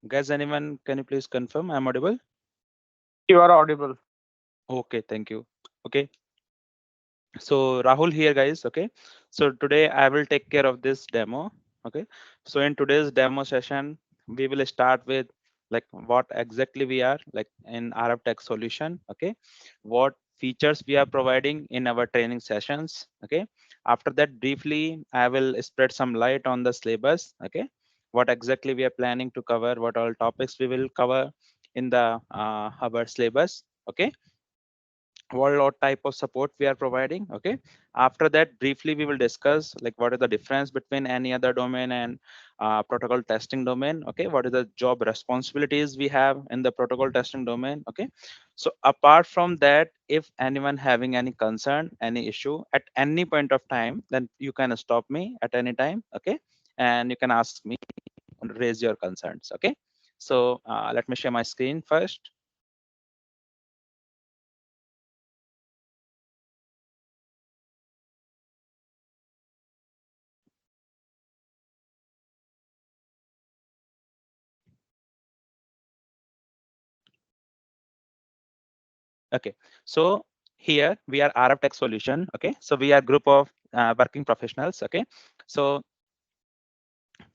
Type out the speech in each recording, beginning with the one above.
Guys, anyone, can you please confirm I'm audible? You are audible. Okay, thank you. Okay, so Rahul here, guys. Okay, so today I will take care of this demo. Okay, so in today's demo session, we will start with like what exactly we are like in RF Tech Solution. Okay, what features we are providing in our training sessions. Okay, after that, briefly, I will spread some light on the syllabus. Okay, what exactly we are planning to cover, what all topics we will cover in the our syllabus. Okay, what type of support we are providing. Okay, after that, briefly we will discuss like what is the difference between any other domain and protocol testing domain. Okay, what is the job responsibilities we have in the protocol testing domain. Okay, so apart from that, if anyone having any concern, any issue at any point of time, then you can stop me at any time. Okay, and you can ask me, raise your concerns. Okay, so let me share my screen first. Okay, so here we are RF Tech Solution. Okay, so we are group of working professionals. Okay, so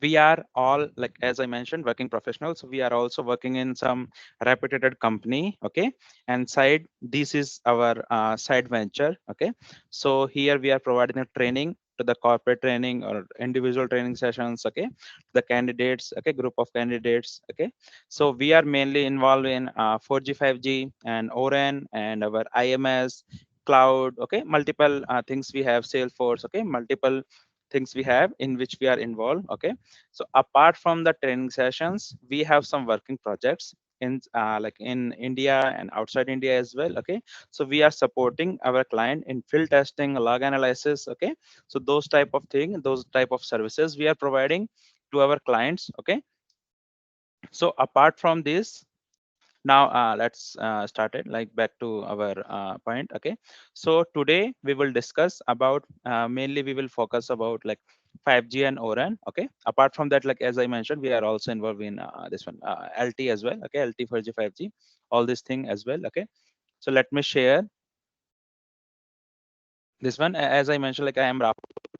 we are all like as I mentioned working professionals. So we are also working in some reputed company. Okay, and side this is our side venture. Okay, so here we are providing a training to the corporate training or individual training sessions. Okay, the candidates. Okay, group of candidates. Okay, so we are mainly involved in 4G 5G and ORAN and our IMS cloud. Okay, multiple things we have, Salesforce. Okay, multiple things we have in which we are involved. Okay, so apart from the training sessions, we have some working projects in like in India and outside India as well. Okay, so we are supporting our client in field testing, log analysis. Okay, so those type of thing, those type of services we are providing to our clients. Okay, so apart from this, now let's start it like back to our point. Okay, so today we will discuss about mainly we will focus about like 5G and ORAN. Okay, apart from that, like as I mentioned, we are also involved in this one LT as well. Okay, LT 4G 5G, all this thing as well. Okay, so let me share this one. As I mentioned, like I am Rahul.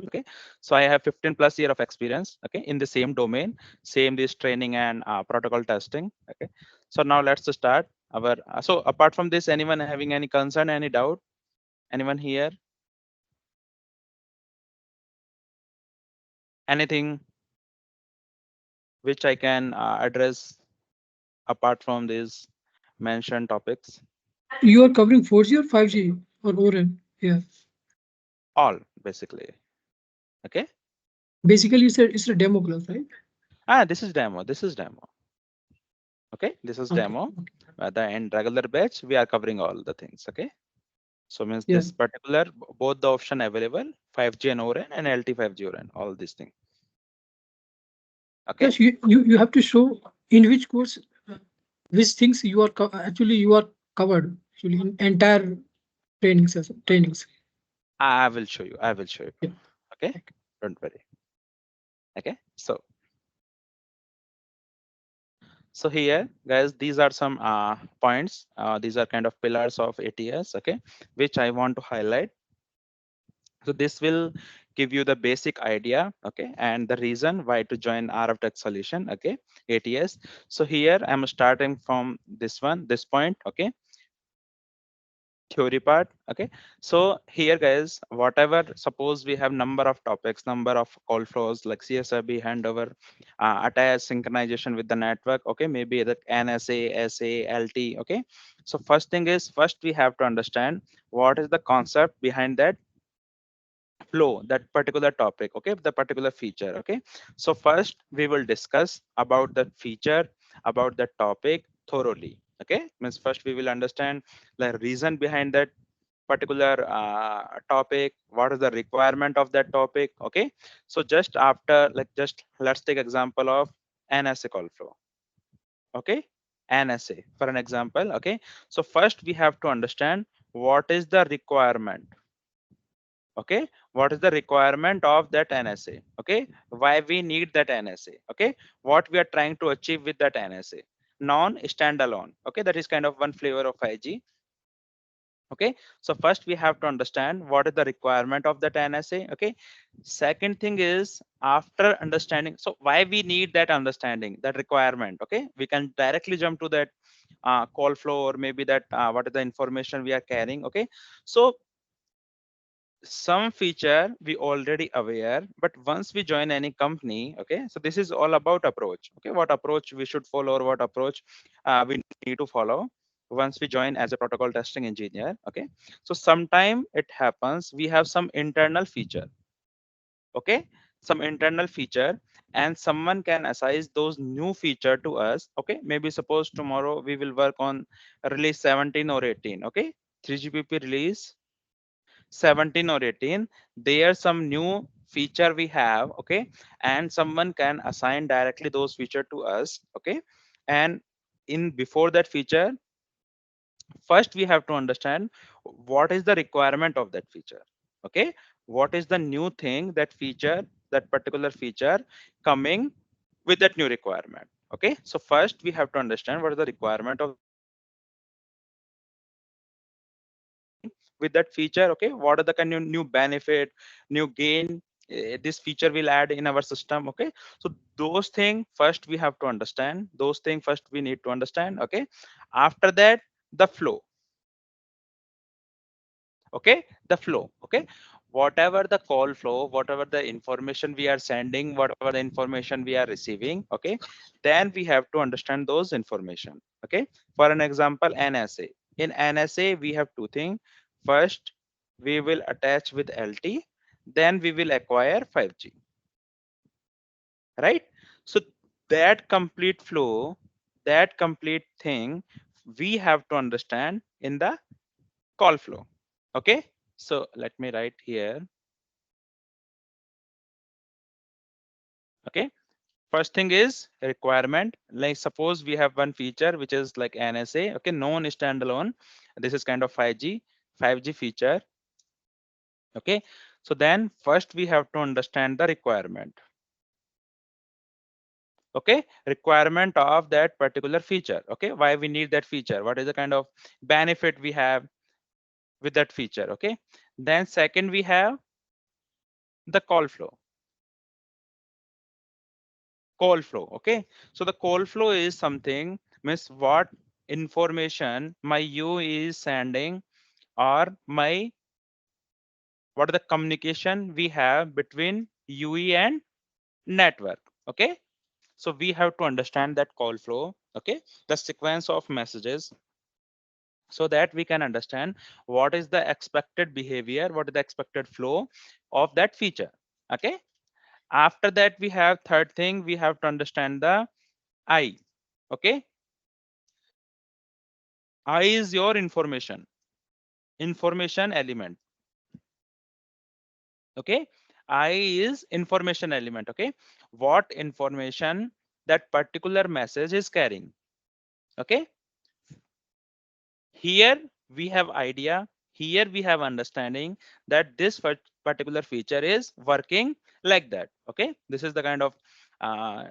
Okay, so I have 15 plus year of experience. Okay, in the same domain, same this training and protocol testing. Okay, so now let's start our so apart from this, anyone having any concern, any doubt, anyone here, anything which I can address apart from these mentioned topics? You are covering 4G or 5G or ORAN? Yeah. All basically. Okay, Basically, it's a demo class, right? this is demo, this is demo. Okay, this is Okay. demo. The in regular batch we are covering all the things. Okay, so means Yeah. this particular both the option available, 5G and ORAN and LT 5G ORAN, all these things. Okay, Yes, you have to show in which course, which things you are actually you are covered actually in entire training session trainings. I will show you. I will show you. Yeah. Okay, Okay. don't worry. Okay, so here, guys, these are some points. These are kind of pillars of ATS. Okay, which I want to highlight. So this will give you the basic idea. Okay, and the reason why to join RF Tech Solution. Okay, ATS. So here I'm starting from this one, this point. Okay, theory part. Okay, so here guys, whatever, suppose we have number of topics, number of call flows like CSRB handover, attach synchronization with the network. Okay, maybe the NSA, SA, LT. Okay, so first thing is, first we have to understand what is the concept behind that flow, that particular topic. Okay, the particular feature. Okay, so first we will discuss about the feature, about the topic thoroughly. Okay, means first we will understand the reason behind that particular topic, what is the requirement of that topic. Okay, so just after, like, just let's take example of NSA call flow. Okay, NSA for an example. Okay, so first we have to understand what is the requirement. Okay, what is the requirement of that NSA? Okay, why we need that NSA? Okay, what we are trying to achieve with that NSA? Non-standalone. Okay, that is kind of one flavor of 5G. Okay, so first we have to understand what is the requirement of that NSA. Okay, second thing is, after understanding, so why we need that understanding, that requirement. Okay, we can directly jump to that call flow, or maybe that what is the information we are carrying. Okay, so some feature we already aware, but once we join any company, okay, so this is all about approach. Okay, what approach we should follow, or what approach we need to follow once we join as a protocol testing engineer. Okay, so sometime it happens we have some internal feature. Okay, some internal feature, and someone can assign those new feature to us. Okay, maybe suppose tomorrow we will work on release 17 or 18. Okay, 3GPP release 17 or 18, there's some new feature we have. Okay, and someone can assign directly those feature to us. Okay, and in before that feature, first we have to understand what is the requirement of that feature. Okay, what is the new thing, that feature, that particular feature coming with that new requirement. Okay, so first we have to understand what is the requirement of with that feature. Okay, what are the kind of new benefit, new gain this feature will add in our system. Okay, so those things first we have to understand, those things first we need to understand. Okay, after that, the flow. Okay, the flow. Okay, whatever the call flow, whatever the information we are sending, whatever the information we are receiving. Okay, then we have to understand those information. Okay, for an example, NSA. In NSA we have two things. First we will attach with LT, then we will acquire 5G, right? So that complete flow, that complete thing, we have to understand in the call flow. Okay, so let me write here. Okay, first thing is requirement. Like suppose we have one feature which is like NSA. Okay, non-standalone. This is kind of 5G feature. Okay, so then first we have to understand the requirement. Okay, requirement of that particular feature. Okay, why we need that feature, what is the kind of benefit we have with that feature. Okay, then second we have the call flow. Call flow. Okay, so the call flow is something, means what information my U is sending, or my what are the communication we have between UE and network. Okay, so we have to understand that call flow. Okay, the sequence of messages, so that we can understand what is the expected behavior, what is the expected flow of that feature. Okay, after that we have third thing, we have to understand the I. Okay, I is your information element. Okay, I is information element. Okay, what information that particular message is carrying. Okay, here we have idea, here we have understanding that this particular feature is working like that. Okay, this is the kind of uh,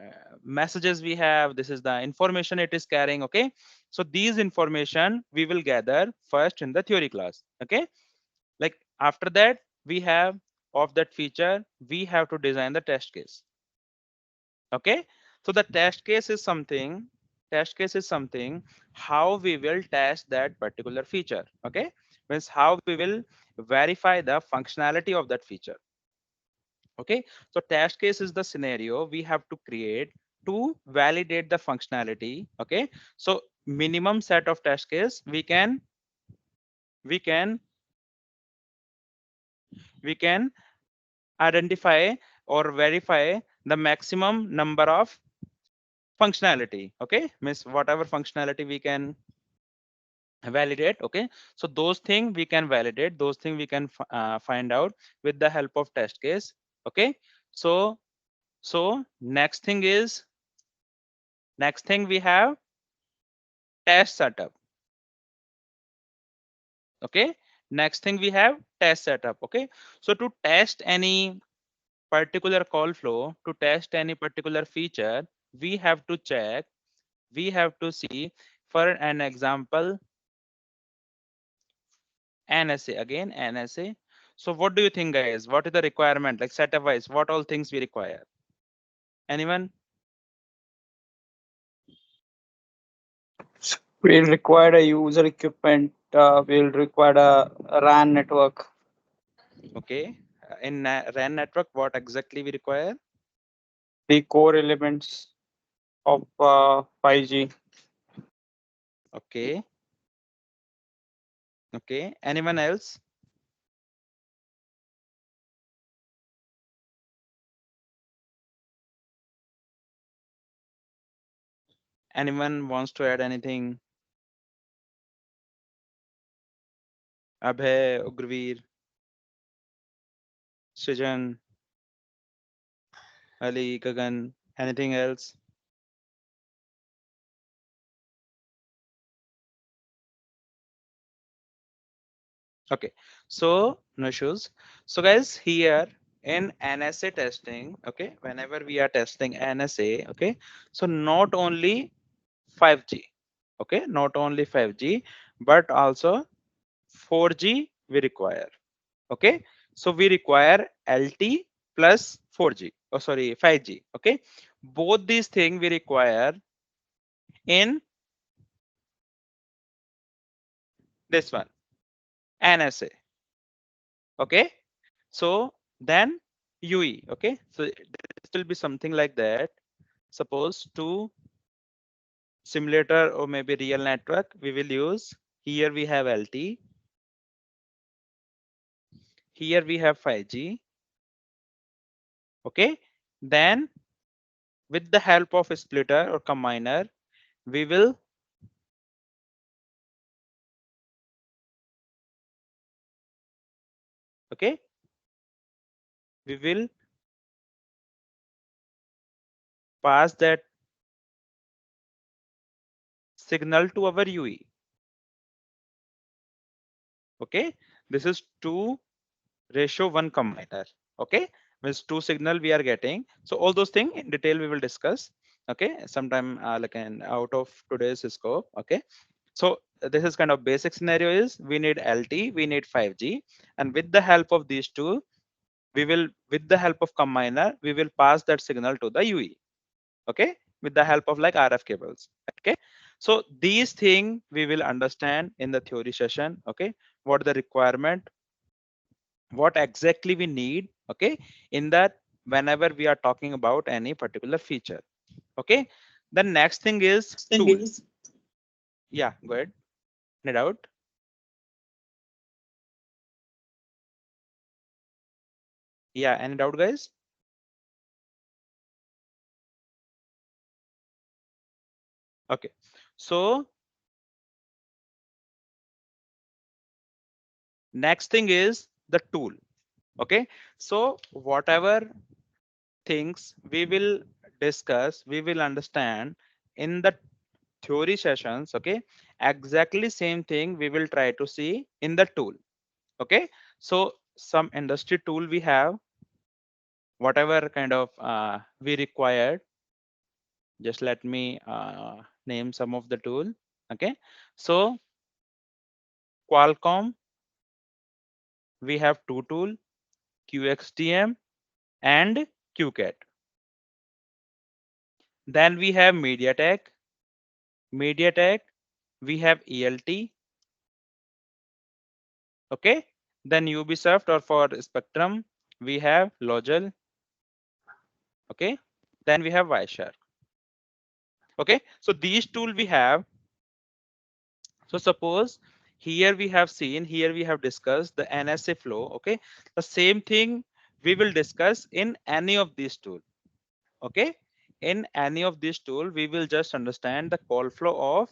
messages we have, this is the information it is carrying. Okay, so these information we will gather first in the theory class. Okay, like after that we have of that feature, we have to design the test case. Okay, so the test case is something how we will test that particular feature. Okay, means how we will verify the functionality of that feature. Okay, so test case is the scenario we have to create to validate the functionality. Okay, so minimum set of test case we can we can identify or verify the maximum number of functionality. Okay, means whatever functionality we can validate. Okay, so those things we can validate, those things we can find out with the help of test case. Okay, so next thing we have test setup. Okay, Next thing we have test setup. Okay, so to test any particular call flow, to test any particular feature, we have to check, we have to see. For an example, NSA, again NSA. So what do you think, guys? What is the requirement, like setup wise, what all things we require? Anyone? We'll require a user equipment. We'll require a RAN network. Okay, in RAN network, what exactly we require? The core elements of 5G. Okay, okay, anyone else? Anyone wants to add anything? Abhay, Ugraveer, Srijan, Ali, Gagan, anything else? Okay, so no issues. So guys, here in NSA testing, okay, whenever we are testing NSA, okay, so not only 5G, okay, not only 5G, but also 4G we require. Okay, so we require LT plus 4G, oh sorry, 5G. Okay, both these things we require in this one, NSA. Okay, so then UE. Okay, so this will be something like that. Suppose to simulator or maybe real network, we will use, here we have LT, here we have 5G. Okay, then with the help of a splitter or combiner, we will okay, we will pass that signal to our UE. Okay, this is 2:1 combiner. Okay, means 2 signal we are getting. So all those things in detail we will discuss. Okay, sometime like an out of today's scope. Okay, so this is kind of basic scenario is we need LT, we need 5G, and with the help of these two, we will, with the help of combiner, we will pass that signal to the UE. Okay, with the help of like RF cables. Okay, so these things we will understand in the theory session. Okay, what the requirement, what exactly we need, okay, in that whenever we are talking about any particular feature. Okay, the next thing is tool. Yeah, go ahead. Any doubt? Yeah, any doubt, guys? Okay, so next thing is the tool. Okay, so whatever things we will discuss, we will understand in the theory sessions. Okay, exactly same thing we will try to see in the tool. Okay, so some industry tool we have, whatever kind of we required, just let me name some of the tool. Okay, so Qualcomm, we have two tool, QXTM and QCAT. Then we have MediaTek, we have ELT. Okay, then Ubisoft, or for Spectrum, we have Logel. Okay, then we have Wireshark. Okay, so these tool we have. So suppose here we have seen, here we have discussed the NSA flow. Okay, the same thing we will discuss in any of these tool. Okay, in any of these tool, we will just understand the call flow of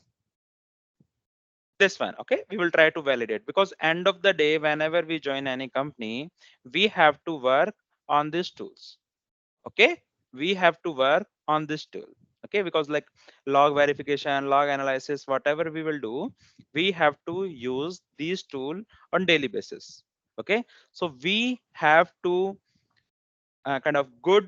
this one. Okay, we will try to validate, because end of the day, whenever we join any company, we have to work on these tools. Okay, we have to work on this tool. okay, because like log verification, log analysis, whatever we will do, we have to use these tool on daily basis. Okay, so we have to kind of good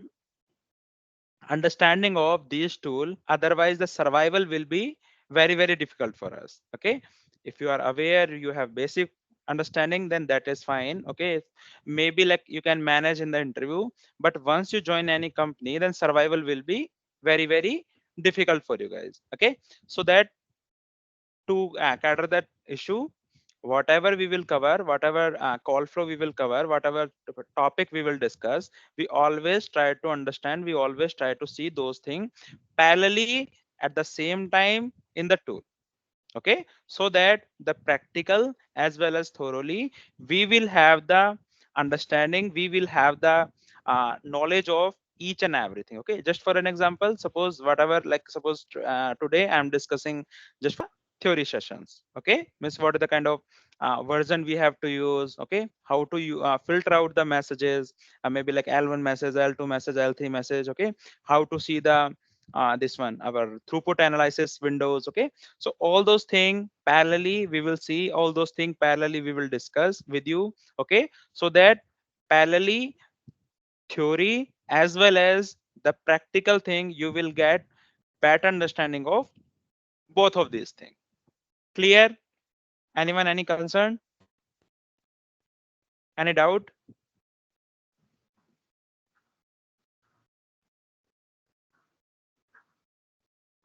understanding of these tool, otherwise the survival will be very difficult for us. Okay, if you are aware, you have basic understanding, then that is fine. Okay, maybe like you can manage in the interview, but once you join any company, then survival will be very difficult for you guys. Okay, so that to cater that issue, whatever we will cover, whatever call flow we will cover, whatever topic we will discuss, we always try to understand, we always try to see those things parallelly at the same time in the tool. Okay, so that the practical as well as thoroughly we will have the understanding, we will have the knowledge of each and everything. Okay, just for an example, suppose whatever, like suppose today I'm discussing just for theory sessions. Okay, means what is the kind of version we have to use. Okay, how to you filter out the messages, maybe like L1 message, L2 message, L3 message. Okay, how to see the this one, our throughput analysis windows. Okay, so all those things parallelly we will see, all those things parallelly we will discuss with you. Okay, so that parallelly theory as well as the practical thing, you will get better understanding of both of these things. Clear? Anyone, any concern, any doubt?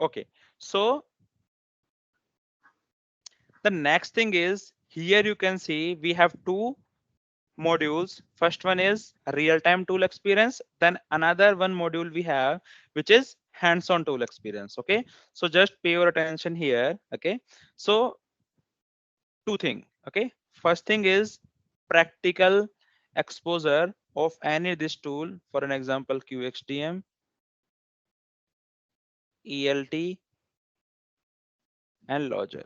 Okay, so the next thing is, here you can see we have two modules. First one is real-time tool experience, then another one module we have which is hands-on tool experience. Okay, so just pay your attention here. Okay, so two things. Okay, first thing is practical exposure of any this tool, for an example QXDM, ELT and Logel.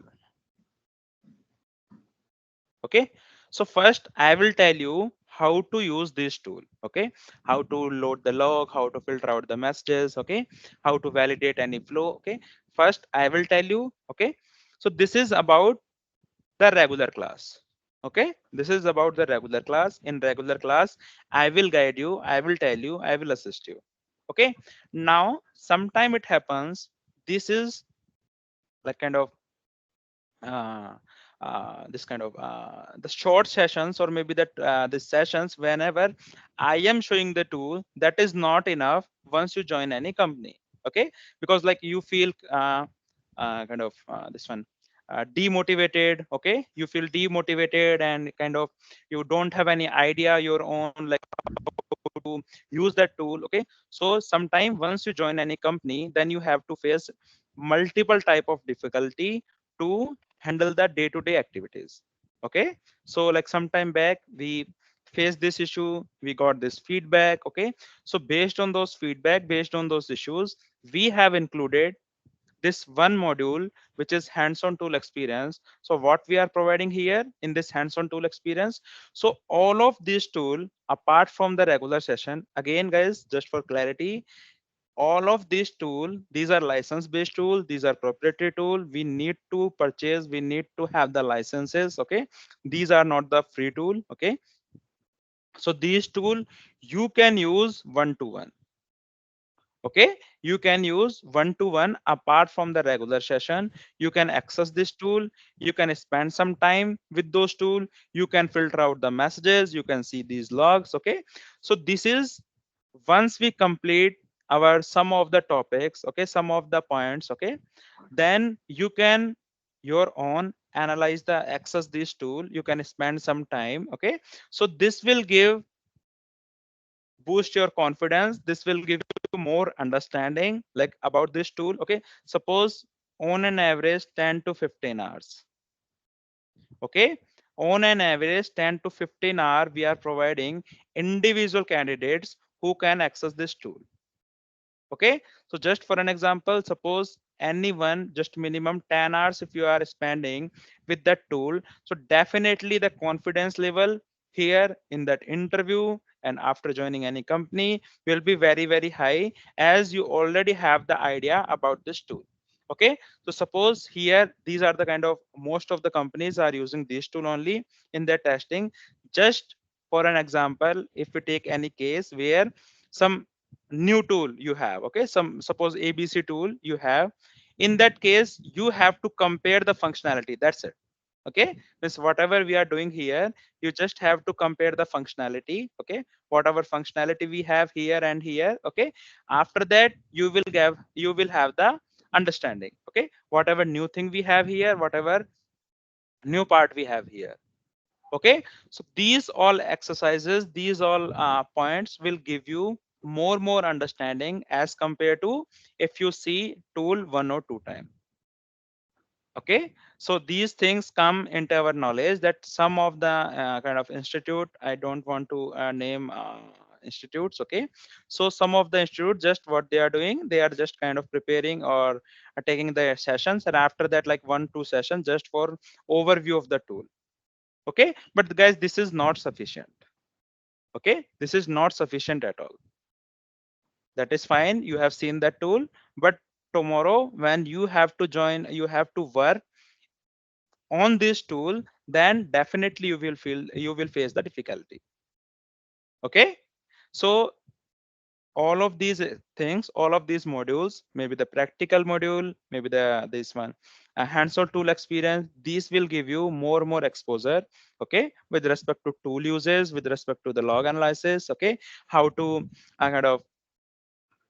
Okay, so first I will tell you how to use this tool. Okay, how to load the log, how to filter out the messages. Okay, how to validate any flow. Okay, first I will tell you. Okay, so this is about the regular class. Okay, this is about the regular class. In regular class I will guide you, I will tell you, I will assist you. Okay, now sometime it happens, this is like kind of this kind of the short sessions, or maybe that the sessions whenever I am showing the tool, that is not enough once you join any company. Okay, because like you feel kind of this one demotivated. Okay, you feel demotivated and kind of you don't have any idea your own like to use that tool. Okay, so sometime once you join any company, then you have to face multiple type of difficulty to handle the day-to-day activities. Okay, so like some time back we faced this issue, we got this feedback. Okay, so based on those feedback, based on those issues, we have included this one module which is hands-on tool experience. So what we are providing here in this hands-on tool experience, so all of these tool apart from the regular session, again guys, just for clarity, all of these tool, these are license based tool, these are proprietary tool, we need to purchase, we need to have the licenses. Okay, these are not the free tool. Okay, so these tool you can use one to one. Okay, you can use one to one apart from the regular session. You can access this tool, you can spend some time with those tool, you can filter out the messages, you can see these logs. Okay, so this is once we complete our some of the topics, okay, some of the points. Okay, then you can your own analyze the access this tool, you can spend some time. Okay, so this will give boost your confidence, this will give you more understanding like about this tool. Okay, suppose on an average 10 to 15 hours. Okay, on an average 10 to 15 hour we are providing individual candidates who can access this tool. Okay, so just for an example, suppose anyone just minimum 10 hours if you are spending with that tool, so definitely the confidence level here in that interview and after joining any company will be very, very high, as you already have the idea about this tool. Okay, so suppose here these are the kind of, most of the companies are using this tool only in their testing. Just for an example, if we take any case where some new tool you have, okay, some suppose ABC tool you have, in that case you have to compare the functionality, that's it. Okay, means whatever we are doing here, you just have to compare the functionality. Okay, whatever functionality we have here and here. Okay, after that you will have the understanding. Okay, whatever new thing we have here, whatever new part we have here. Okay, so these all exercises, these all points will give you more understanding as compared to if you see tool one or two times. Okay, so these things come into our knowledge that some of the kind of institute, I don't want to name institutes. Okay, so some of the institute, just what they are doing, they are just kind of preparing or taking their sessions, and after that like 1-2 sessions just for overview of the tool. Okay, but guys, this is not sufficient. Okay, this is not sufficient at all. That is fine, you have seen that tool, but tomorrow when you have to join, you have to work on this tool, then definitely you will face the difficulty. Okay, so all of these things, all of these modules, maybe the practical module, maybe the this one a hands-on tool experience, these will give you more exposure. Okay, with respect to tool uses, with respect to the log analysis. Okay, how to kind of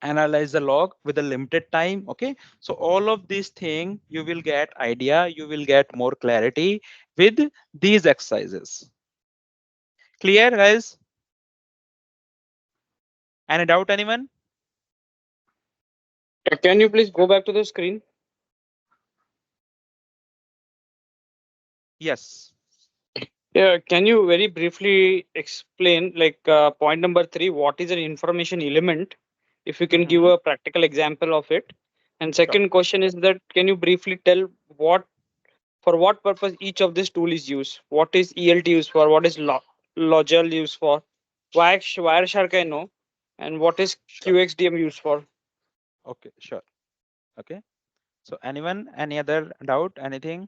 analyze the log with a limited time. Okay, so all of these things you will get idea, you will get more clarity with these exercises. Clear, guys? Any doubt, anyone? Can you please go back to the screen? Yes. Yeah, can you very briefly explain, like point number 3, what is an information element? If you can give Mhm. a practical example of it. And Sure. second question is that, can you briefly tell what, for what purpose each of this tool is used? What is ELT used for? What is Logel used for? Wireshark I know, and what is Sure. QXDM used for? Okay, sure. Okay, so anyone, any other doubt, anything?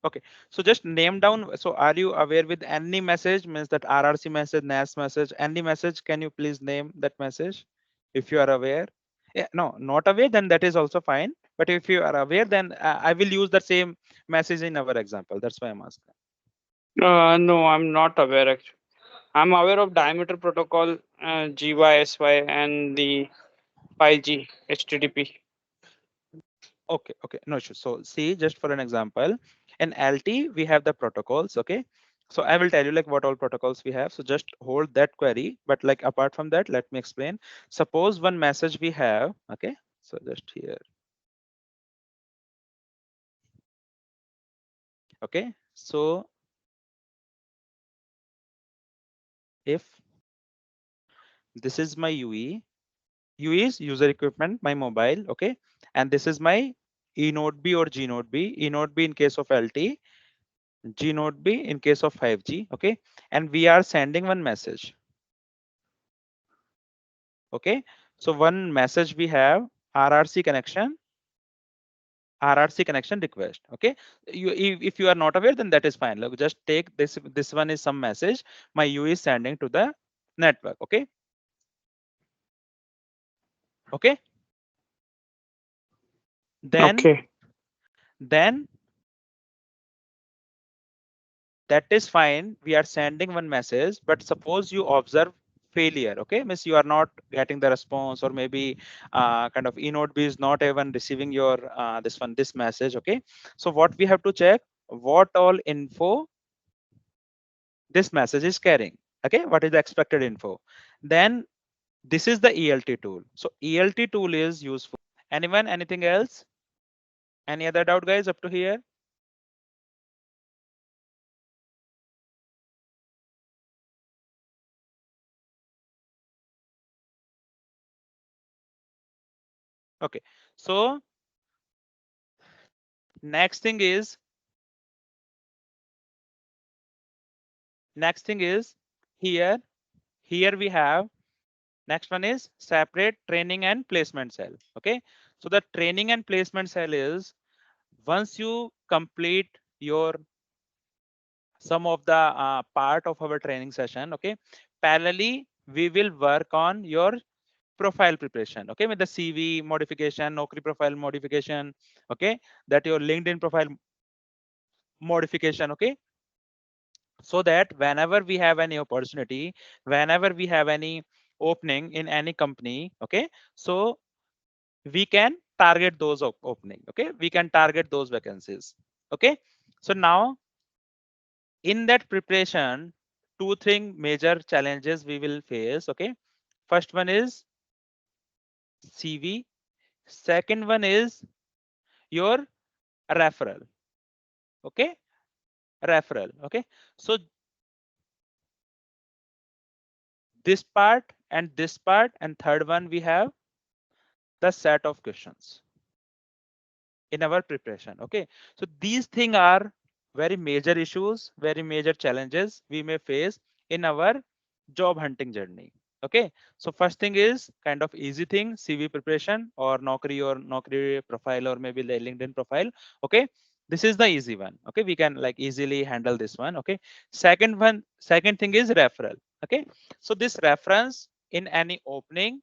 Okay, so just name down. So are you aware with any message, means that RRC message, NAS message, any message? Can you please name that message if you are aware? Yeah, no, not aware, then that is also fine. But if you are aware, then I will use the same message in our example. That's why I'm asking. No, I'm not aware actually. I'm aware of diameter protocol, GYSY, and the 5G HTTP. Okay, okay, no issue. So see, just for an example, in LT we have the protocols. Okay, so I will tell you like what all protocols we have. So just hold that query. But like apart from that, let me explain. Suppose one message we have. Okay, so just here. Okay, so if this is my UE, UE is user equipment, my mobile. Okay, and this is my E node B or G node B. E node B in case of LT, G node B in case of 5G. Okay, and we are sending one message. Okay, so one message we have RRC connection, RRC connection request. Okay, you if you are not aware, then that is fine. Look, just take this one is some message my UE is sending to the network. Okay, okay, then Okay. then that is fine, we are sending one message, but suppose you observe failure. Okay, means you are not getting the response, or maybe kind of enode B is not even receiving your this message. Okay, so what we have to check, what all info this message is carrying. Okay, what is the expected info? Then this is the ELT tool. So ELT tool is useful. Anyone, anything else? Any other doubt, guys, up to here? Okay, so next thing is Next thing is here we have, next one is separate training and placement cell. Okay, so the training and placement cell is once you complete your some of the part of our training session, okay, parallelly we will work on your profile preparation, okay, with the CV modification, Naukri profile modification, okay, that your LinkedIn profile modification, okay, so that whenever we have any opportunity, whenever we have any opening in any company, okay, so we can target those opening, okay, we can target those vacancies, okay. So now in that preparation, two three major challenges we will face, okay. First one is CV, second one is your referral, okay, referral, okay. So this part and third one we have the set of questions in our preparation, okay. So these things are very major issues, very major challenges we may face in our job hunting journey, okay. So first thing is kind of easy thing, CV preparation or Naukri profile or maybe the LinkedIn profile, okay. This is the easy one, okay, we can like easily handle this one, okay. Second thing is referral, okay. So this reference in any opening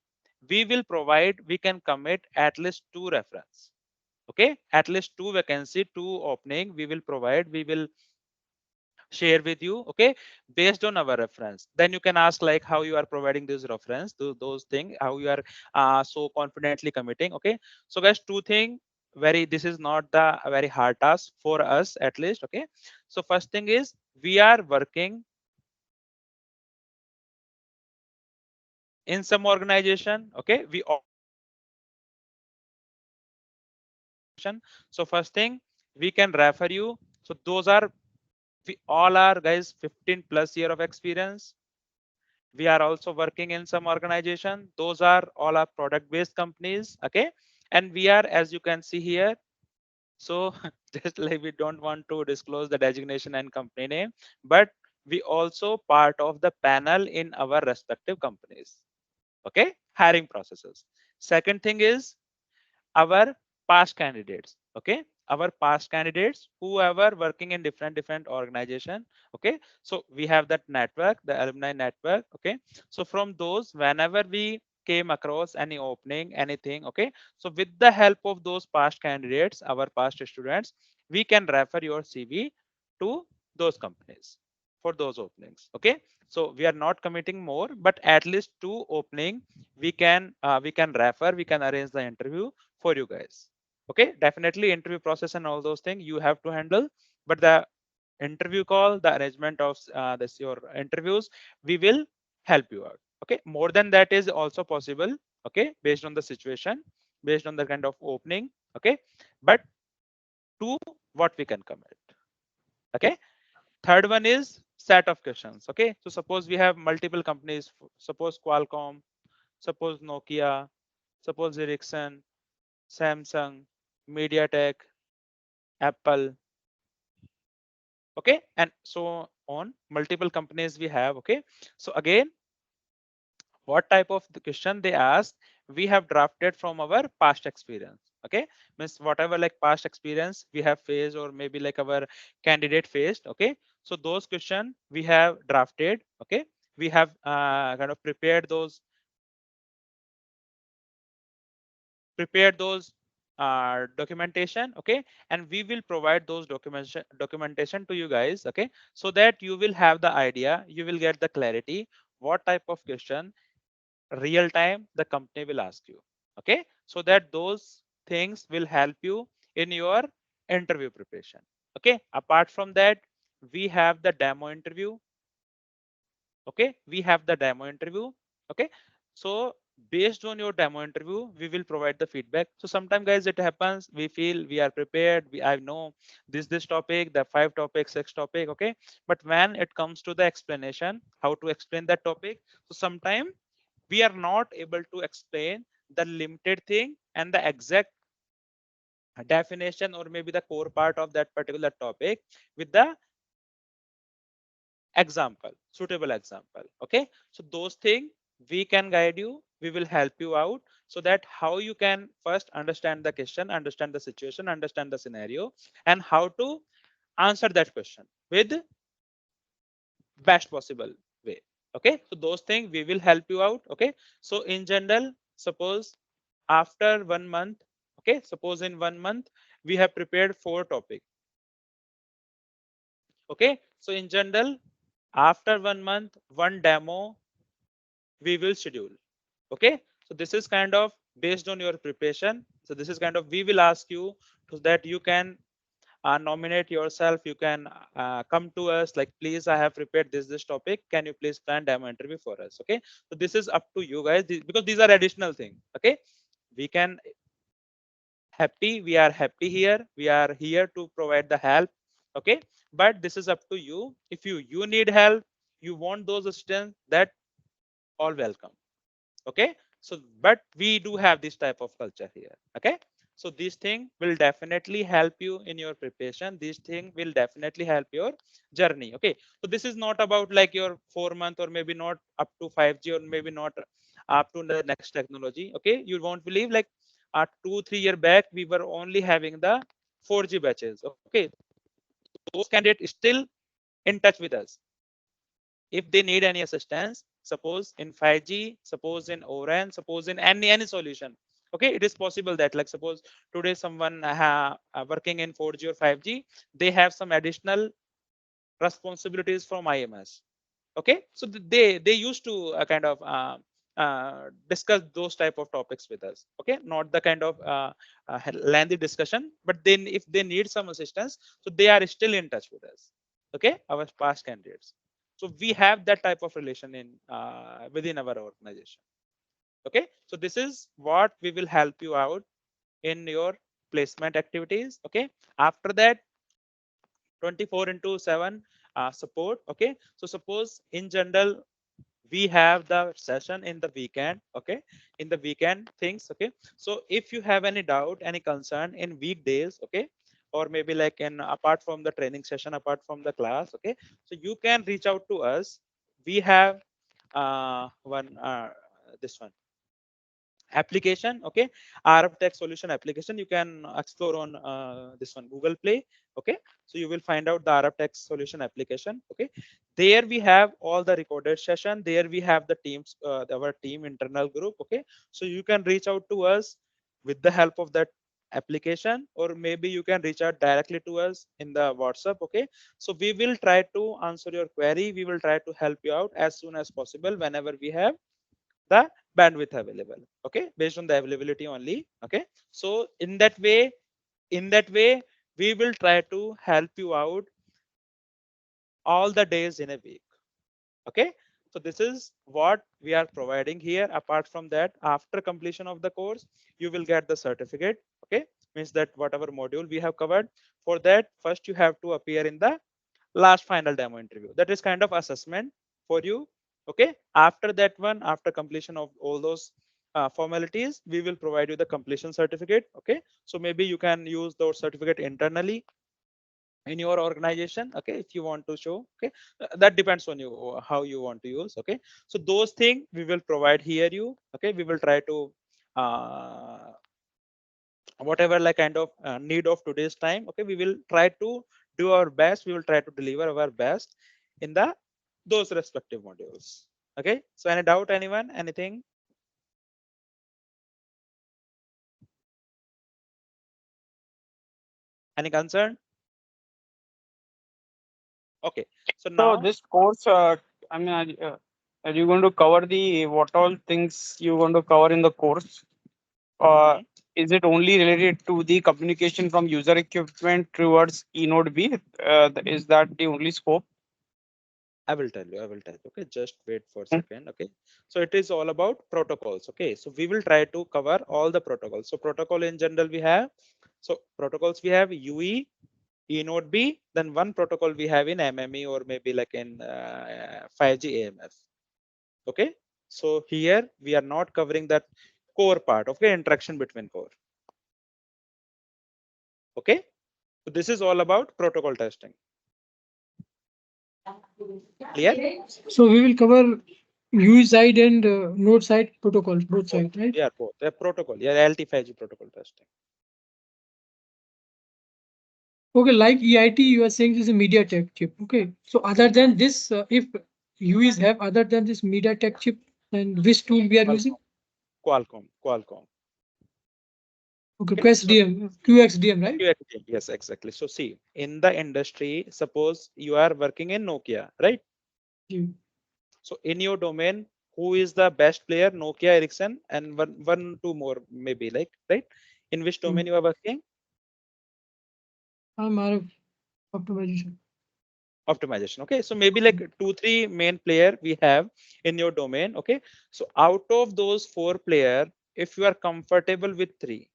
we will provide, we can commit at least two reference, okay, at least two vacancy, two opening we will provide, we will share with you, okay, based on our reference. Then you can ask like how you are providing this reference to those things, how you are so confidently committing, okay. So guys, two thing, very, this is not the very hard task for us at least, okay. So first thing is we are working in some organization, okay, so first thing we can refer you, so those are, we all are guys 15 plus year of experience. We are also working in some organization, those are all our product based companies, okay. And we are, as you can see here, so just like we don't want to disclose the designation and company name, but we also part of the panel in our respective companies, okay, hiring processes. Second thing is our past candidates, okay, our past candidates whoever working in different organization, okay. So we have that network, the alumni network, okay. So from those, whenever we came across any opening, anything, okay, so with the help of those past candidates, our past students, we can refer your CV to those companies for those openings, okay. So we are not committing more, but at least two opening we can refer, we can arrange the interview for you guys, okay. Definitely interview process and all those things you have to handle, but the interview call, the arrangement of this your interviews, we will help you out, okay. More than that is also possible, okay, based on the situation, based on the kind of opening, okay. But to what we can commit, okay. Third one is set of questions, okay. So suppose we have multiple companies, suppose Qualcomm, suppose Nokia, suppose Ericsson, Samsung, MediaTek, Apple, okay, and so on, multiple companies we have, okay. So again, what type of the question they ask, we have drafted from our past experience, okay. Means whatever like past experience we have faced or maybe like our candidate faced, okay. So those question we have drafted, okay. We have kind of prepared those documentation, okay. And we will provide those documentation to you guys, okay, so that you will have the idea, you will get the clarity what type of question real time the company will ask you, okay. So that those things will help you in your interview preparation, okay. Apart from that, we have the demo interview, okay. We have the demo interview, okay. So based on your demo interview we will provide the feedback. So sometimes guys it happens, we feel we are prepared, I know this topic, the 5 topics, 6 topic, okay. But when it comes to the explanation, how to explain that topic, so sometimes we are not able to explain the limited thing and the exact definition or maybe the core part of that particular topic with the example, suitable example. Okay, so those things we can guide you, we will help you out, so that how you can first understand the question, understand the situation, understand the scenario, and how to answer that question with best possible way. Okay, so those things we will help you out. Okay, so in general, suppose after 1 month, okay, suppose in 1 month we have prepared 4 topics. Okay, so in general, after 1 month, one demo we will schedule. Okay, so this is kind of based on your preparation. So this is kind of, we will ask you so that you can nominate yourself, you can come to us like, please, I have prepared this topic, can you please plan demo interview for us. Okay, so this is up to you guys, because these are additional things. Okay, we can happy, we are happy here, we are here to provide the help. Okay, but this is up to you. If you need help, you want those assistance, that all welcome. Okay, so but we do have this type of culture here. Okay, so this thing will definitely help you in your preparation, this thing will definitely help your journey. Okay, so this is not about like your 4 month, or maybe not up to 5G, or maybe not up to the next technology. Okay, you won't believe, like 2-3 year back we were only having the 4G batches. Okay, those candidates still in touch with us. If they need any assistance, suppose in 5G, suppose in ORAN, suppose in any solution. Okay, it is possible that, like, suppose today someone working in 4G or 5G, they have some additional responsibilities from IMS. Okay, so they used to kind of discuss those type of topics with us. Okay, not the kind of lengthy discussion, but then if they need some assistance, so they are still in touch with us. Okay, our past candidates. So we have that type of relation in within our organization. Okay, so this is what we will help you out in your placement activities. Okay, after that, 24/7 support. Okay, so suppose in general we have the session in the weekend. Okay, in the weekend things. Okay, so if you have any doubt, any concern in weekdays, okay, or maybe like in apart from the training session, apart from the class, okay, so you can reach out to us. We have one this one application. Okay, RF Tech Solution application, you can explore on this one Google Play. Okay, so you will find out the RF Tech Solution application. Okay, there we have all the recorded session, there we have the teams, our team internal group. Okay, so you can reach out to us with the help of that application, or maybe you can reach out directly to us in the WhatsApp. Okay, so we will try to answer your query, we will try to help you out as soon as possible whenever we have the bandwidth available. Okay, based on the availability only. Okay, so in that way we will try to help you out all the days in a week. Okay, so this is what we are providing here. Apart from that, after completion of the course, you will get the certificate. Okay, means that whatever module we have covered, for that first you have to appear in the last final demo interview. That is kind of assessment for you. Okay, after that one, after completion of all those formalities, we will provide you the completion certificate. Okay, so maybe you can use those certificate internally in your organization. Okay, if you want to show. Okay, that depends on you how you want to use. Okay, so those things we will provide here you. Okay, we will try to uh, whatever like kind of need of today's time. Okay, we will try to do our best, we will try to deliver our best in the those respective modules. Okay, so any doubt, anyone, anything? Any concern? Okay, so So now this course, I mean, are you going to cover the what all things you want to cover in the course? Or mhm, is it only related to the communication from user equipment towards eNode B? Is that the only scope? I will tell you, I will tell you. Okay, just wait for a Hmm. second. Okay, so it is all about protocols. Okay, so we will try to cover all the protocols. So protocol in general we have, so protocols we have UE, eNode B, then one protocol we have in MME, or maybe like in 5G AMF. Okay, so here we are not covering that core part. Okay, interaction between core. Okay, so this is all about protocol testing. Clear? So we will cover UI side and node side protocols, both sides, right? Yeah, both. The protocol. Yeah, LT5G protocol testing. Okay, like EIT, you are saying this is a MediaTek chip. Okay, so other than this, if UIs have other than this MediaTek chip, then which tool we are using? Qualcomm. Okay, Okay. So QXDM, right? QXD, yes, exactly. So see, in the industry, suppose you are working in Nokia, right? Mm. So in your domain, who is the best player? Nokia, Ericsson, and two more maybe, like, right? In which domain you are working? I'm RF optimization. Optimization. Okay, so maybe like 2-3 main player we have in your domain. Okay, so out of those 4 player, if you are comfortable with 3,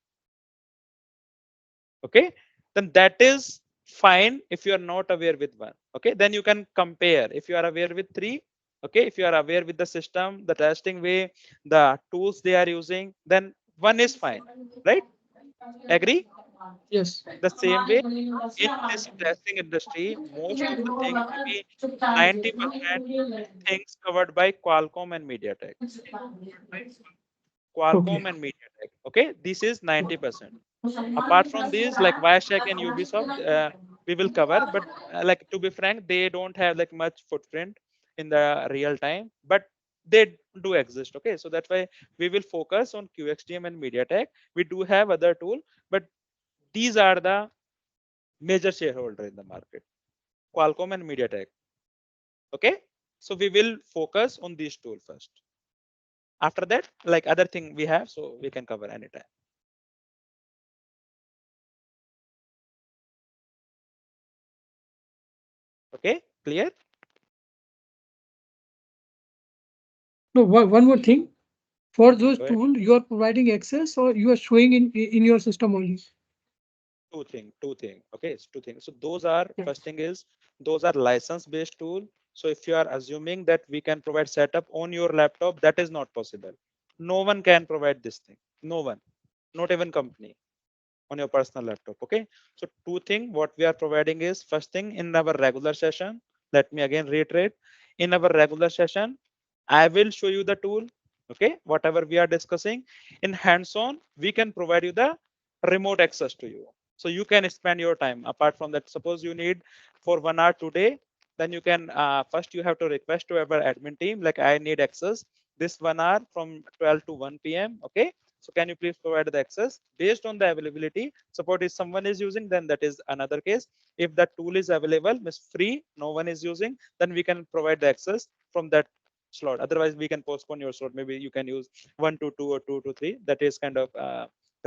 okay, then that is fine. If you are not aware with 1, okay, then you can compare. If you are aware with 3, okay, if you are aware with the system, the testing way, the tools they are using, then 1 is fine, right? Agree? Yes. The same way in this testing industry, most of the things, maybe 90% things covered by Qualcomm and MediaTek. Okay. Qualcomm and MediaTek. Okay, this is 90%. Apart from this, like Wireshark and Ubisoft, we will cover. But like, to be frank, they don't have like much footprint in the real time, but they do exist. Okay, so that's why we will focus on QXDM and MediaTek. We do have other tool, but these are the major shareholder in the market, Qualcomm and MediaTek. Okay, so we will focus on these tool first. After that, like other thing we have, so we can cover anytime. Okay, clear? No, one more thing. For those Go ahead. tools, you are providing access or you are showing in your system only. Two thing. Okay, it's 2 things. So those are, Yeah. first thing is, those are license based tool. So if you are assuming that we can provide setup on your laptop, that is not possible. No one can provide this thing. No one, not even company, on your personal laptop. Okay, so 2 thing what we are providing is, first thing, in our regular session, let me again reiterate, in our regular session I will show you the tool. Okay, whatever we are discussing in hands on, we can provide you the remote access to you, so you can spend your time. Apart from that, suppose you need for 1 hour today, then you can, first you have to request to our admin team, like, I need access this 1 hour from 12 to 1 p.m. Okay, so can you please provide the access based on the availability? Suppose if someone is using, then that is another case. If that tool is available, means free, no one is using, then we can provide the access from that slot. Otherwise, we can postpone your slot. Maybe you can use 1 to 2 or 2 to 3. That is kind of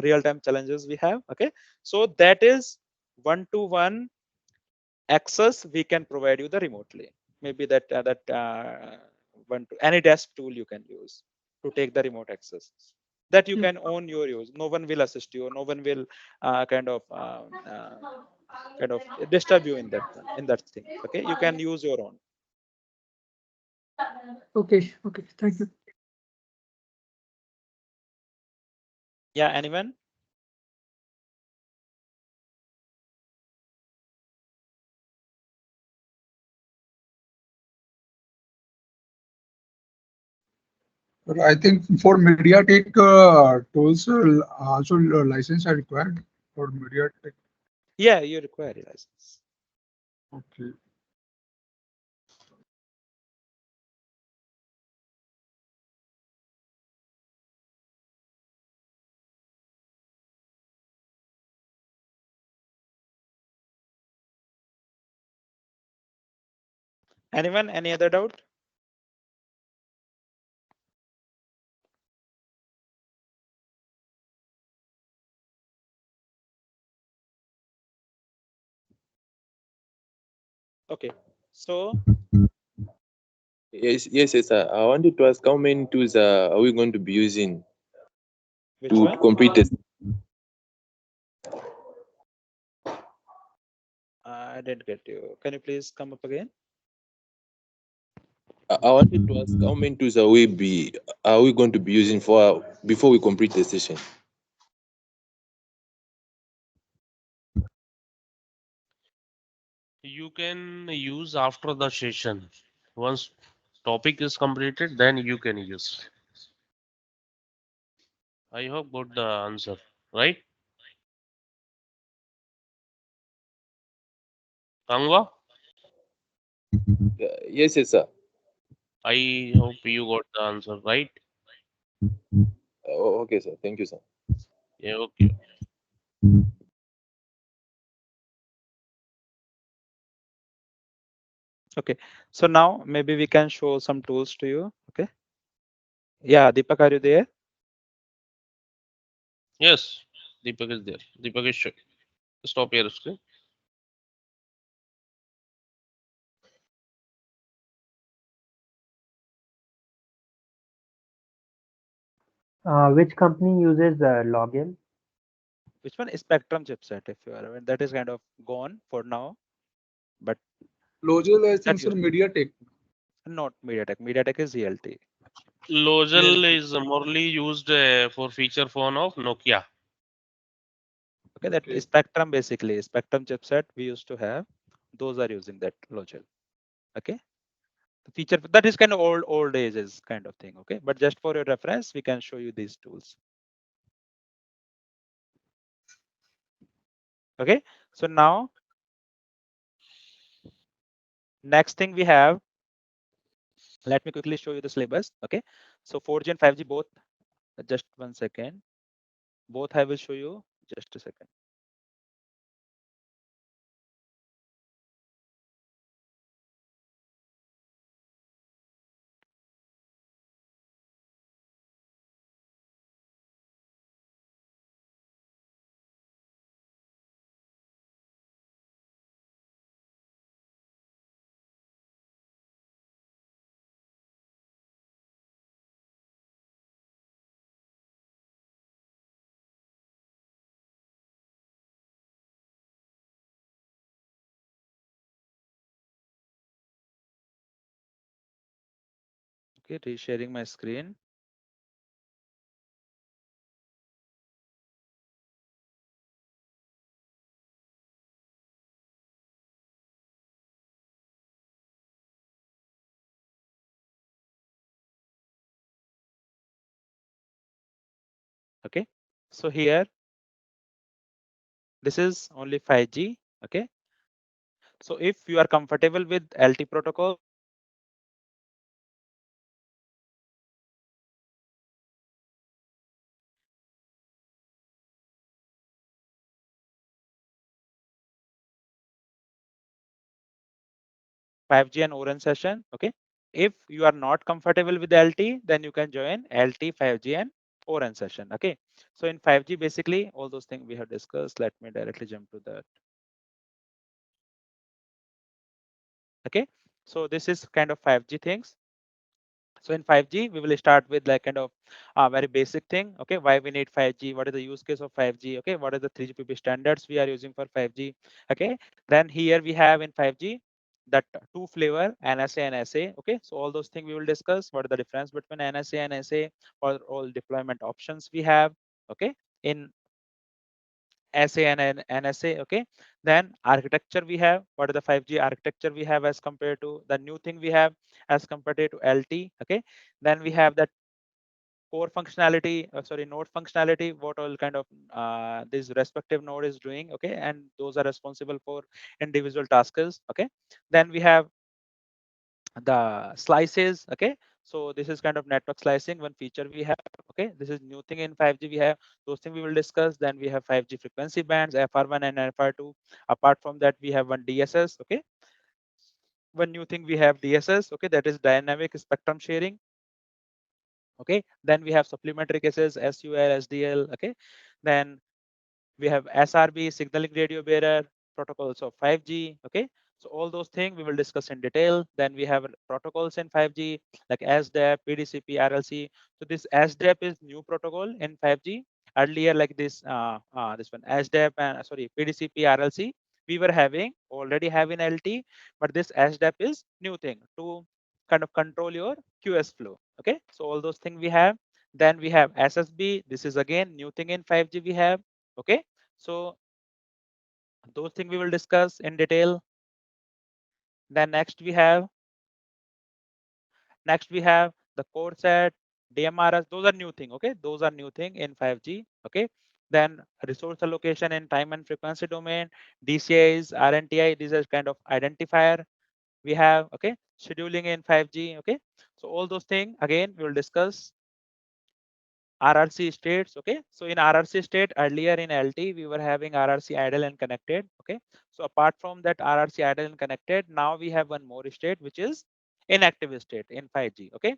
real-time challenges we have. Okay, so that is 1-to-1 access we can provide you the remotely. Maybe one to any desk tool you can use to take the remote access, that you Yeah. can own your use. No one will assist you. No one will kind of disturb you in that one, in that thing. Okay, you can use your own. Okay. Okay. Thank you. Yeah, anyone? But I think for MediaTek tools, also license are required for MediaTek. Yeah, you require a license. Okay. Anyone? Any other doubt? Okay, so Yes, sir. I wanted to ask how many tools are we going to be using which to one? complete this? I didn't get you. Can you please come up again? I wanted to ask how many tools are we going to be using for before we complete the session? You can use after the session. Once topic is completed, then you can use. I hope got the answer, right? Kangwa, Yes, yes, sir. I hope you got the answer, right? Okay, sir. Thank you, sir. Yeah, okay. Okay, so now maybe we can show some tools to you. Okay. Yeah, Deepak, are you there? Yes, Deepak is there. Deepak is check. Stop your screen. Which company uses login? Which one? Spectrum chipset, if you are aware. That is kind of gone for now, but Logil, I that think, sir, used to be. MediaTek. Not MediaTek. MediaTek is ELT. Lojal is morely used for feature phone of Nokia. Okay, that Okay. Spectrum basically, Spectrum chipset we used to have. Those are using that Logil. Okay. The feature that is kind of old ages kind of thing. Okay, but just for your reference, we can show you these tools. Okay, so now next thing we have, let me quickly show you the syllabus. Okay, so 4G and 5G both, just 1 second, both I will show you, just a second. Okay, resharing my screen. Okay, so here this is only 5G. Okay, so if you are comfortable with LT protocol, 5G and Orange session. Okay, if you are not comfortable with LT, then you can join LT, 5G and Orange session. Okay, so in 5G basically all those things we have discussed. Let me directly jump to that. Okay, so this is kind of 5G things. So in 5G, we will start with like kind of a very basic thing. Okay, why we need 5G? What is the use case of 5G? Okay, what are the 3GPP standards we are using for 5G? Okay, then here we have in 5G that two flavor NSA and SA. Okay, so all those things we will discuss. What is the difference between NSA and SA? Or all deployment options we have? Okay, in SA and NSA. Okay, then architecture we have. What are the 5G architecture we have as compared to the new thing we have as compared to LT? Okay, then we have that core functionality, sorry, node functionality, what all kind of this respective node is doing. Okay, and those are responsible for individual tasks. Okay, then we have the slices. Okay, so this is kind of network slicing, one feature we have. Okay, this is new thing in 5G we have. Those things we will discuss. Then we have 5G frequency bands, FR1 and FR2. Apart from that, we have one DSS. Okay, one new thing we have DSS. Okay, that is dynamic spectrum sharing. Okay, then we have supplementary cases, SUL, SDL. Okay, then we have SRB, signaling radio bearer, protocols of 5G. Okay, so all those things we will discuss in detail. Then we have protocols in 5G like SDAP, PDCP, RLC. So this SDAP is new protocol in 5G. Earlier, like this one SDAP and sorry PDCP, RLC, we were having already having LT, but this SDAP is new thing to kind of control your QS flow. Okay, so all those things we have. Then we have SSB. This is again new thing in 5G we have. Okay, so those things we will discuss in detail. Then next we have the core set, DMRS. Those are new thing. Okay, those are new thing in 5G. Okay. Then resource allocation in time and frequency domain, DCIs, RNTI. These are kind of identifier we have. Okay, scheduling in 5G. Okay, so all those things again we will discuss. RRC states. Okay, so in RRC state earlier in LT we were having RRC idle and connected. Okay, so apart from that RRC idle and connected, now we have one more state which is inactive state in 5G. Okay,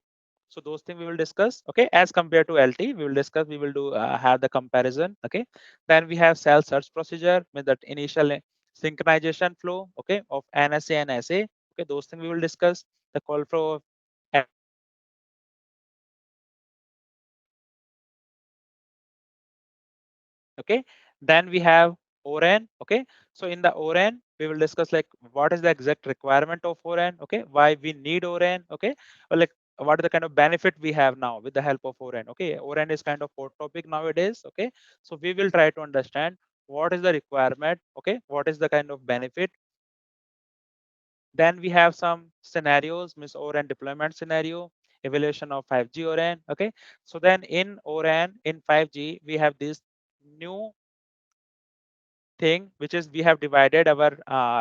so those things we will discuss. Okay, as compared to LT we will discuss, we will do have the comparison. Okay, then we have cell search procedure with that initial synchronization flow. Okay, of NSA and SA. Okay, those things we will discuss. The call flow of okay, then we have ORAN. Okay, so in the ORAN we will discuss like what is the exact requirement of ORAN. Okay, why we need ORAN. Okay, or like what are the kind of benefit we have now with the help of ORAN. Okay, ORAN is kind of hot topic nowadays. Okay, so we will try to understand what is the requirement. Okay, what is the kind of benefit. Then we have some scenarios, Miss ORAN deployment scenario, evaluation of 5G ORAN. Okay, so then in ORAN in 5G we have this new thing, which is we have divided our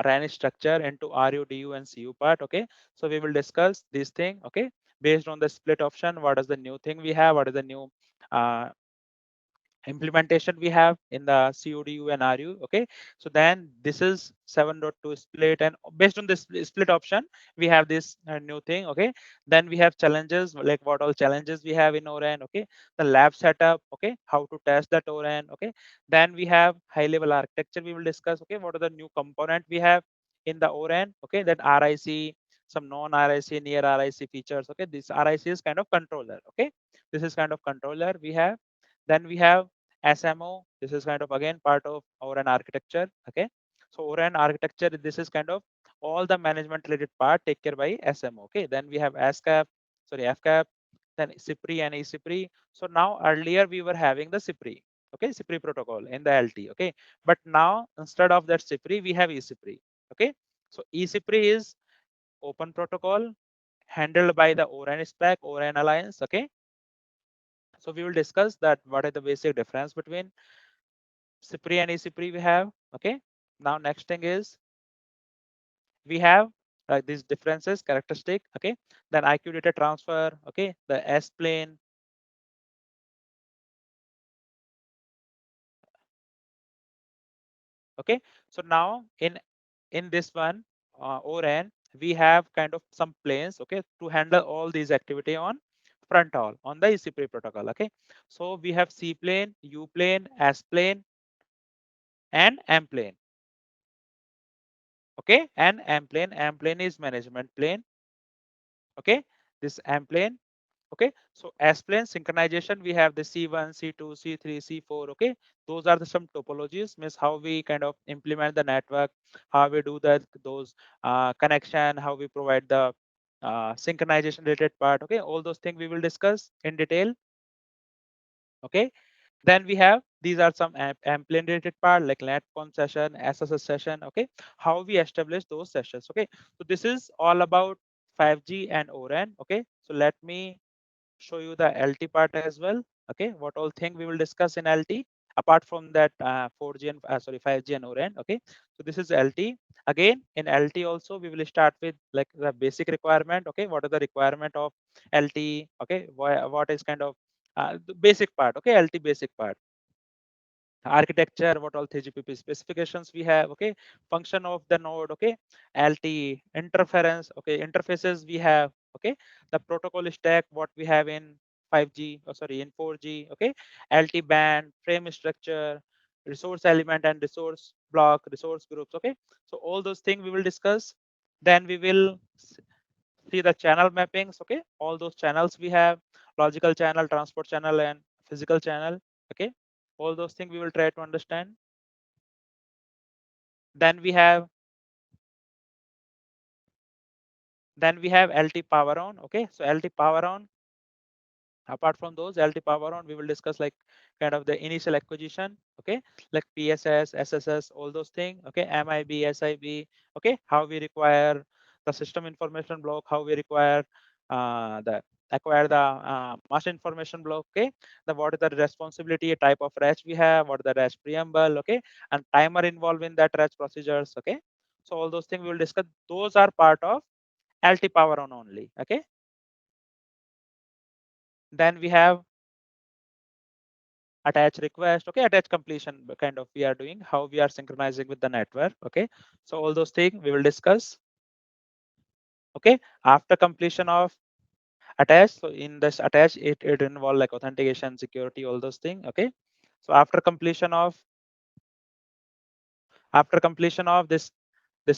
RAN structure into RU, DU, and CU part. Okay, so we will discuss this thing. Okay, based on the split option, what is the new thing we have, what is the new uh, implementation we have in the CODU and RU. Okay, so then this is 7.2 split, and based on this split option we have this new thing. Okay, then we have challenges, like what all challenges we have in ORAN. Okay, the lab setup. Okay, how to test that ORAN. Okay, then we have high level architecture we will discuss. Okay, what are the new component we have in the ORAN. Okay, then RIC, some non RIC, near RIC features. Okay, this RIC is kind of controller. Okay, this is kind of controller we have. Then we have SMO. This is kind of again part of ORAN architecture. Okay, so ORAN architecture, this is kind of all the management related part take care by SMO. Okay, then we have ASCAP, sorry FCAP, then CIPRI and eCIPRI. So now earlier we were having the CIPRI. Okay, CIPRI protocol in the LT. Okay, but now instead of that CIPRI we have eCIPRI. Okay, so eCIPRI is open protocol handled by the ORAN spec, ORAN Alliance. Okay, so we will discuss that what is the basic difference between CIPRI and eCIPRI we have. Okay, now next thing is we have these differences characteristic. Okay, then IQ data transfer. Okay, the S plane. Okay, so now in this one ORAN we have kind of some planes. Okay, to handle all these activity on front haul on the eCIPRI protocol. Okay, so we have C plane, U plane, S plane, and M plane. Okay, and M plane. M plane is management plane. Okay, this M plane. Okay, so S plane synchronization, we have the C1, C2, C3, C4. Okay, those are the some topologies, means how we kind of implement the network, how we do that those connection, how we provide the synchronization related part. Okay, all those things we will discuss in detail. Okay, then we have these are some plane related part like NetCon session, SSS session. Okay, how we establish those sessions. Okay, so this is all about 5G and ORAN. Okay, so let me show you the LT part as well. Okay, what all thing we will discuss in LT apart from that 4G and 5G and ORAN. Okay, so this is LT. Again in LT also we will start with like the basic requirement. Okay, what are the requirement of LT. Okay, what is kind of the basic part. Okay, LT basic part, architecture, what all 3GPP specifications we have. Okay, function of the node. Okay, LT interference. Okay, interfaces we have. Okay, the protocol stack what we have in 5G, oh sorry, in 4G. Okay, LT band, frame structure, resource element and resource block, resource groups. Okay, so all those things we will discuss. Then we will see the channel mappings. Okay, all those channels we have, logical channel, transport channel, and physical channel. Okay, all those things we will try to understand. Then we have LT power on. Okay, so LT power on, apart from those LT power on we will discuss like kind of the initial acquisition. Okay, like PSS, SSS, all those things. Okay, MIB, SIB. Okay, how we require the system information block, how we require the acquire the master information block. Okay, the what is the responsibility type of REST we have, what is the REST preamble, okay, and timer involved in that REST procedures. Okay, so all those things we will discuss. Those are part of LT power on only. Okay, then we have attach request. Okay, attach completion kind of we are doing, how we are synchronizing with the network. Okay, so all those things we will discuss. Okay, after completion of attach, so in this attach it involve like authentication, security, all those things. Okay, so after completion of this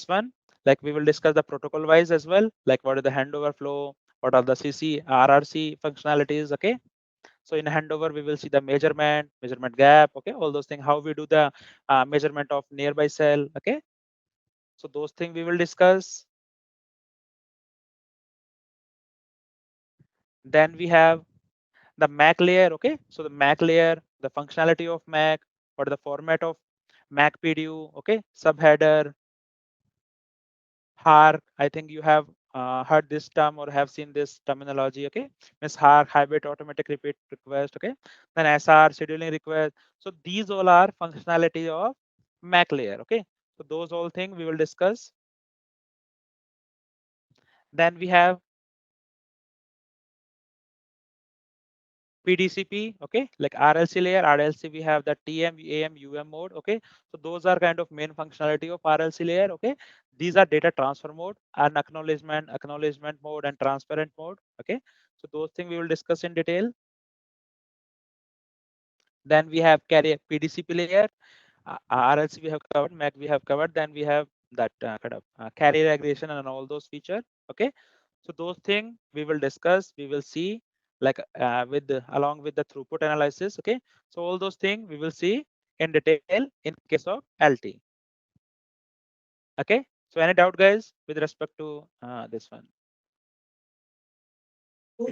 one, like we will discuss the protocol wise as well, like what is the handover flow, what are the CC RRC functionalities. Okay, so in handover we will see the measurement gap. Okay, all those things, how we do the measurement of nearby cell. Okay, so those things we will discuss. Then we have the MAC layer. Okay, so the MAC layer, the functionality of MAC, what is the format of MAC PDU. Okay, subheader, HARC. I think you have heard this term or have seen this terminology. Okay, means HARC, hybrid automatic repeat request. Okay, then SR, scheduling request. So these all are functionality of MAC layer. Okay, so those all things we will discuss. Then we have PDCP. Okay, like RLC layer, RLC we have the TM, AM, UM mode. Okay, so those are kind of main functionality of RLC layer. Okay, these are data transfer mode and acknowledgement mode and transparent mode. Okay, so those things we will discuss in detail. Then we have carrier PDCP layer, RLC we have covered, MAC we have covered. Then we have that kind of carrier aggregation and all those features. Okay, so those things we will discuss. We will see like along with the throughput analysis. Okay, so all those things we will see in detail in case of LT. Okay, so any doubt guys with respect to this one? So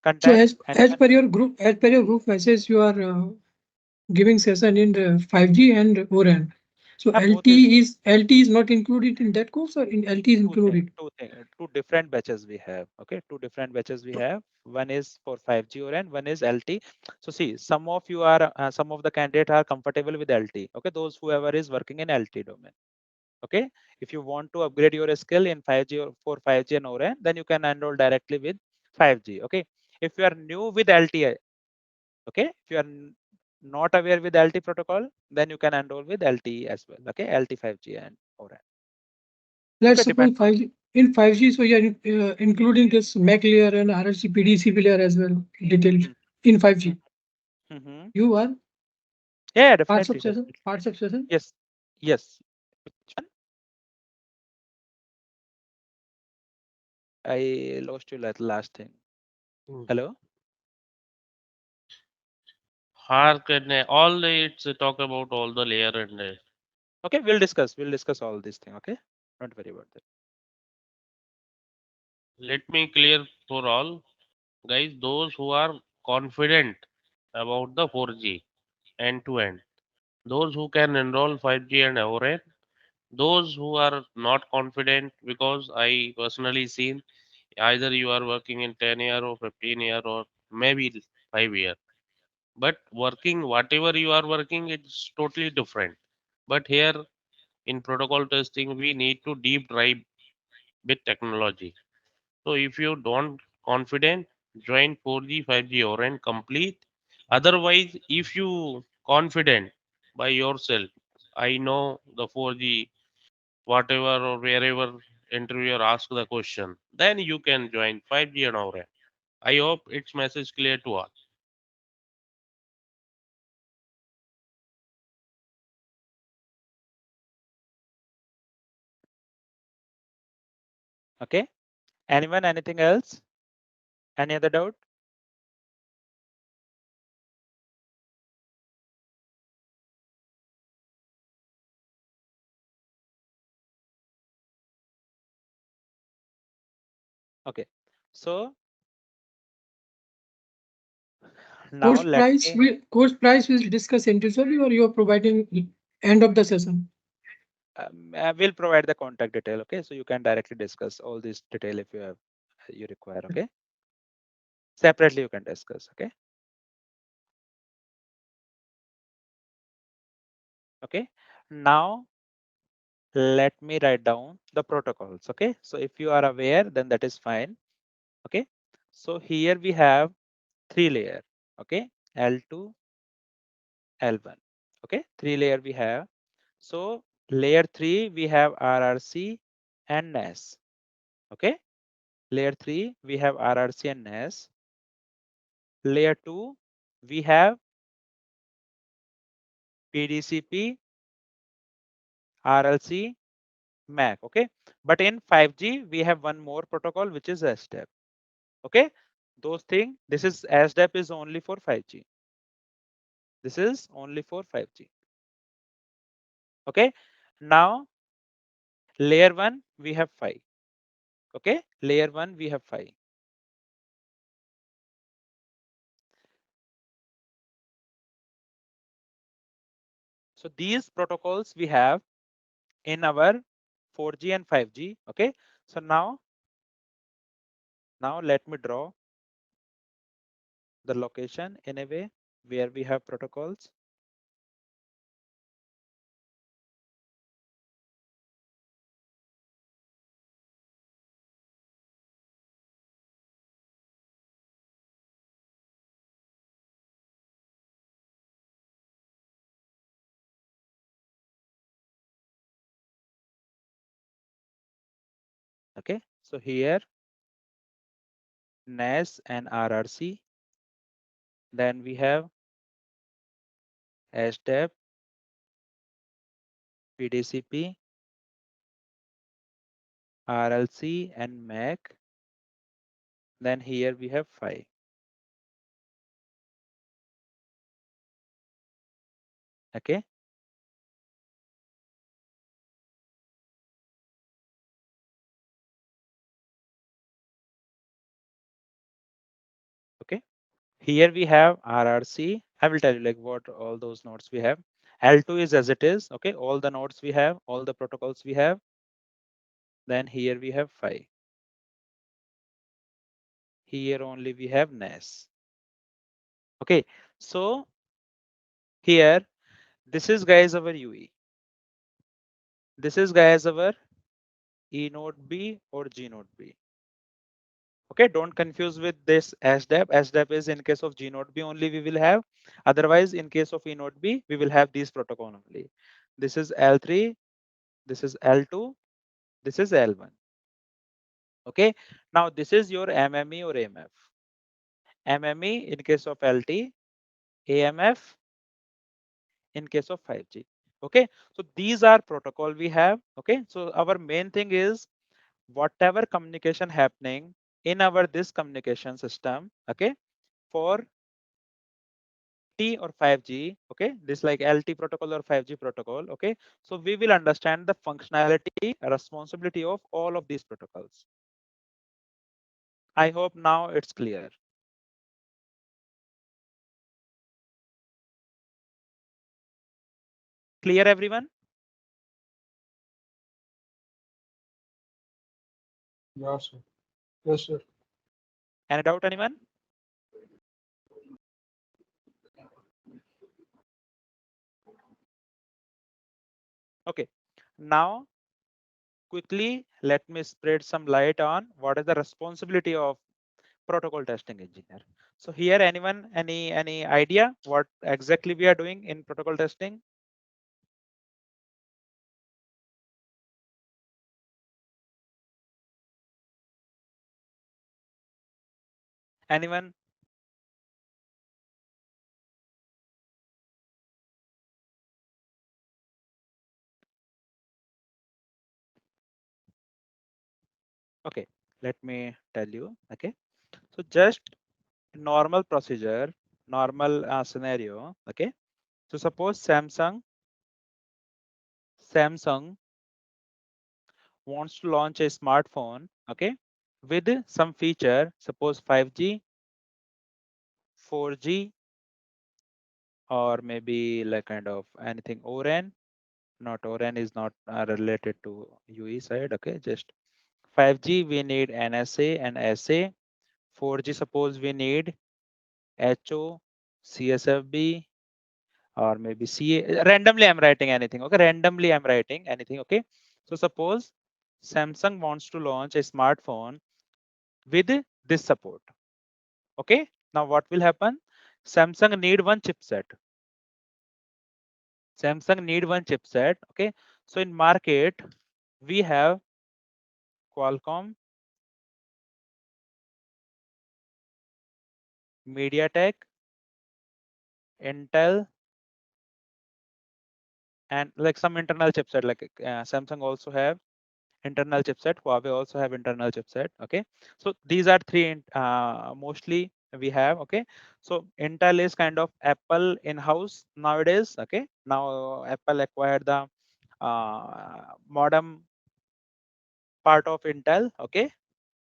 Content. as per your group message, you are giving session in the 5G and ORAN. So both LT is not included in that course, or in LT is included? two different batches we have. Okay, two different batches we have. One is for 5G ORAN, one is LT. So see, some of you are some of the candidates are comfortable with LT. Okay, those whoever is working in LT domain. Okay, if you want to upgrade your skill in 5G or for 5G and ORAN, then you can enroll directly with 5G. Okay, if you are new with LT, okay, if you are not aware with LT protocol, then you can enroll with LTE as well. Okay, LT 5G and ORAN. Let's Okay, suppose 5G, in 5G, so you are including this MAC layer and RLC PDCP layer as well, detailed in 5G. Mm-hmm. You are Yeah, parts definitely. of session? Parts of session? Yes. Yes. Which one? I lost you like last thing. Hello? HARC and all it's talk about all the layer and Okay, we'll discuss all these things. Okay, don't worry about that. let me clear for all guys, those who are confident about the 4G end to end, those who can enroll 5G and ORAN, those who are not confident, because I personally seen either you are working in 10 year or 15 year or maybe 5 year, but working whatever you are working, it's totally different. But here in protocol testing, we need to deep dive with technology. So if you don't confident, join 4G, 5G ORAN complete. Otherwise, if you confident by yourself, I know the 4G, whatever or wherever interviewer ask the question, then you can join 5G and ORAN. I hope its message clear to all. Okay. Anyone? Anything else? Any other doubt? Okay. So now Course price will discuss individually, or you are providing end of the session? we'll provide the contact detail. Okay, so you can directly discuss all this detail if you require. Okay, separately you can discuss. Okay. Okay, now let me write down the protocols. Okay, so if you are aware, then that is fine. Okay, so here we have 3 layer. Okay, L2, L1. Okay, 3 layer we have. So layer 3 we have RRC and NAS. Okay, layer 3 we have RRC and NAS. Layer 2 we have PDCP, RLC, MAC. Okay, but in 5G we have one more protocol which is SDEP. Okay, those things, this is SDEP is only for 5G. This is only for 5G. Okay, now layer 1 we have 5. Okay, layer 1 we have 5. So these protocols we have in our 4G and 5G. Okay, so now let me draw the location in a way where we have protocols. Okay, so here NAS and RRC, then we have SDEP, PDCP, RLC and MAC. Then here we have 5. Okay, okay, here we have RRC. I will tell you like what all those nodes we have. L2 is as it is. Okay, all the nodes we have, all the protocols we have. Then here we have 5. Here only we have NAS. Okay, so here this is guys our UE. This is guys our E node B or G node B. Okay, don't confuse with this SDEP. SDEP is in case of G node B only we will have. Otherwise, in case of E node B, we will have these protocol only. This is L3, this is L2, this is L1. Okay, now this is your MME or AMF. MME in case of LT, AMF in case of 5G. Okay, so these are protocol we have. Okay, so our main thing is whatever communication happening in our this communication system. Okay, for T or 5G, okay, this like LT protocol or 5G protocol. Okay, so we will understand the functionality, responsibility of all of these protocols. I hope now it's clear. Clear, everyone? Yes, sir. Yes, sir. Any doubt, anyone? Okay, now quickly let me spread some light on what is the responsibility of protocol testing engineer. So here, anyone, any idea what exactly we are doing in protocol testing? Anyone? Okay, let me tell you. Okay, so just normal procedure, normal scenario. Okay, so suppose Samsung wants to launch a smartphone. Okay, with some feature, suppose 5G, 4G, or maybe like kind of anything ORAN, not ORAN is not related to UE side. Okay, just 5G we need NSA and SA. 4G suppose we need HO, CSFB, or maybe CA. Randomly I'm writing anything. Okay, randomly I'm writing anything. Okay, so suppose Samsung wants to launch a smartphone with this support. Okay, now what will happen? Samsung need one chipset. Samsung need one chipset. Okay, so in market we have Qualcomm, MediaTek, Intel, and like some internal chipset. Like Samsung also have internal chipset. Huawei also have internal chipset. Okay, so these are three mostly we have. Okay, so Intel is kind of Apple in-house nowadays. Okay, now Apple acquired the modem part of Intel. Okay,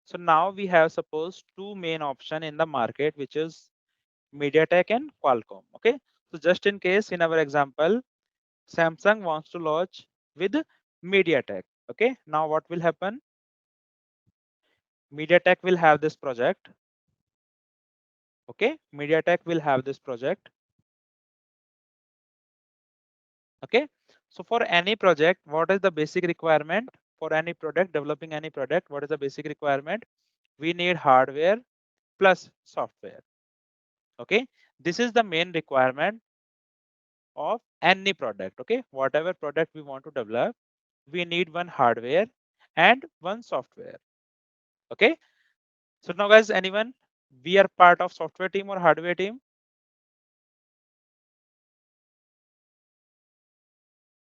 so now we have suppose two main option in the market, which is MediaTek and Qualcomm. Okay, so just in case in our example, Samsung wants to launch with MediaTek. Okay, now what will happen? MediaTek will have this project. Okay, MediaTek will have this project. Okay, so for any project, what is the basic requirement for any product, developing any product? What is the basic requirement? We need hardware plus software. Okay, this is the main requirement of any product. Okay, whatever product we want to develop, we need one hardware and one software. Okay, so now guys, anyone, we are part of software team or hardware team?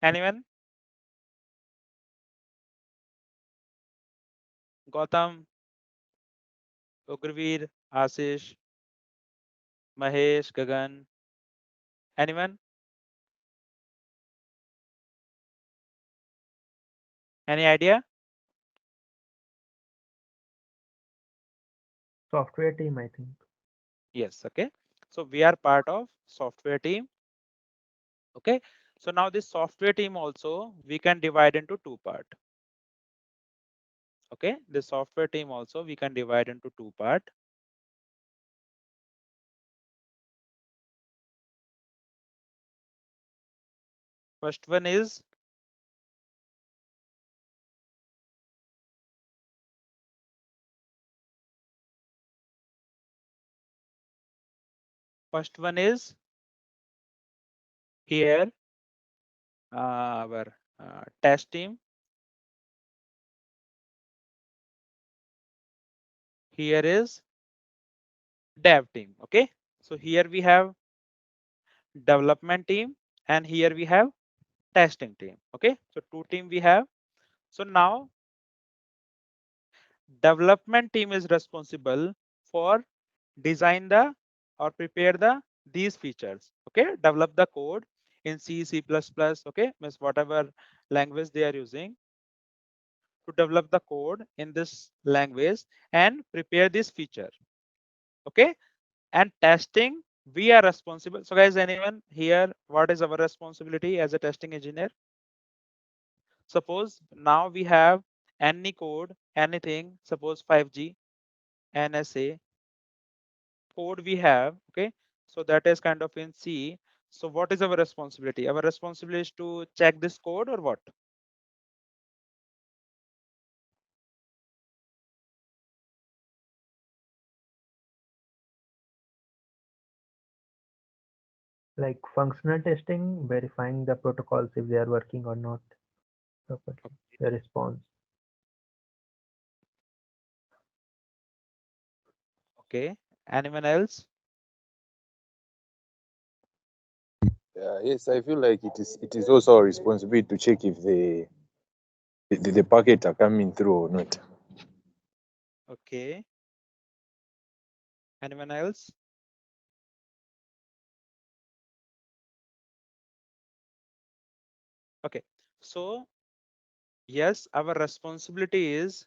Anyone? Gautam, Ugraveer, Ashish, Mahesh, Gagan. Anyone? Any idea? Software team, I think. Yes. Okay, so we are part of software team. Okay, so now this software team also we can divide into two part. Okay, the software team also we can divide into two part. First one is here our test team. Here is dev team. Okay, so here we have development team and here we have testing team. Okay, so two team we have. So now development team is responsible for design the or prepare the these features. Okay, develop the code in C, C++. Okay, means whatever language they are using to develop the code in this language and prepare this feature. Okay, and testing we are responsible. So guys, anyone here, what is our responsibility as a testing engineer? Suppose now we have any code, anything, suppose 5G, NSA code we have. Okay, so that is kind of in C. So what is our responsibility? Our responsibility is to check this code or what? Like functional testing, verifying the protocols if they are working or not properly, the response. Okay, anyone else? Yes, I feel like it is also our responsibility to check if the packet are coming through or not. Okay, anyone else? Okay, so yes, our responsibility is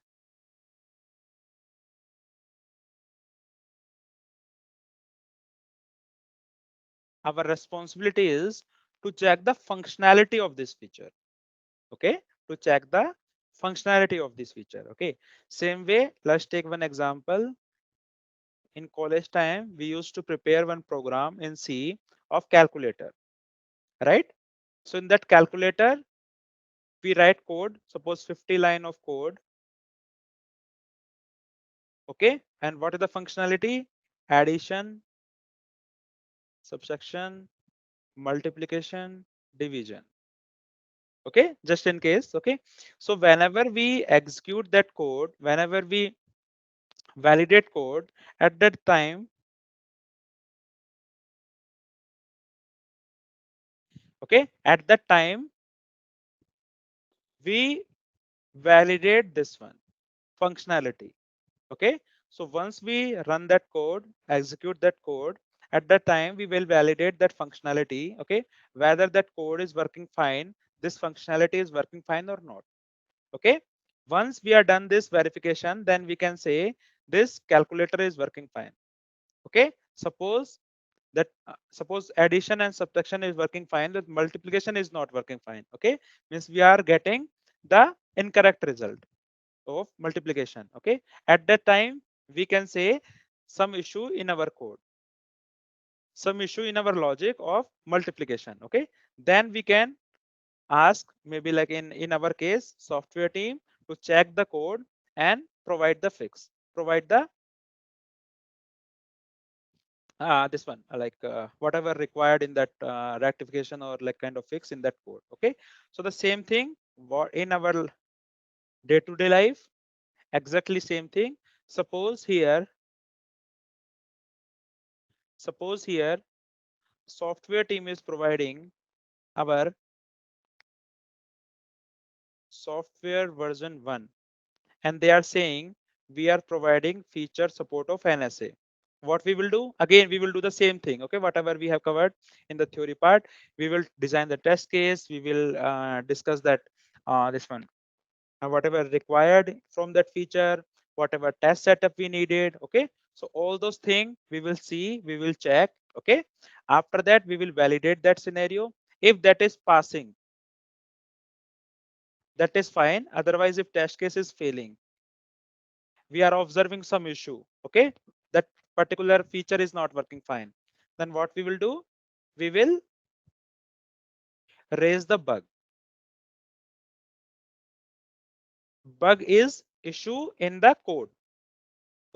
to check the functionality of this feature. Okay, to check the functionality of this feature. Okay, same way, let's take one example. In college time, we used to prepare one program in C of calculator, right? So in that calculator, we write code, suppose 50 line of code. Okay, and what is the functionality? Addition, subtraction, multiplication, division. Okay, just in case. Okay, so whenever we execute that code, whenever we validate code, at that time, okay, at that time we validate this one functionality. Okay, so once we run that code, execute that code, at that time we will validate that functionality. Okay, whether that code is working fine, this functionality is working fine or not. Okay, once we are done this verification, then we can say this calculator is working fine. Okay, suppose that suppose addition and subtraction is working fine, that multiplication is not working fine. Okay, means we are getting the incorrect result of multiplication. Okay, at that time we can say some issue in our code, some issue in our logic of multiplication. Okay, then we can ask, maybe like in our case, software team to check the code and provide the fix, provide the this one whatever required in that rectification or like kind of fix in that code. Okay, so the same thing what in our day-to-day life, exactly same thing. Suppose here software team is providing our software version 1, and they are saying we are providing feature support of NSA. What we will do, again we will do the same thing. Okay, whatever we have covered in the theory part, we will design the test case, we will discuss that this one whatever required from that feature, whatever test setup we needed. Okay, so all those things we will see, we will check. Okay, after that we will validate that scenario. If that is passing, that is fine. Otherwise, if test case is failing, we are observing some issue. Okay, that particular feature is not working fine, then what we will do, we will raise the bug. Bug is issue in the code.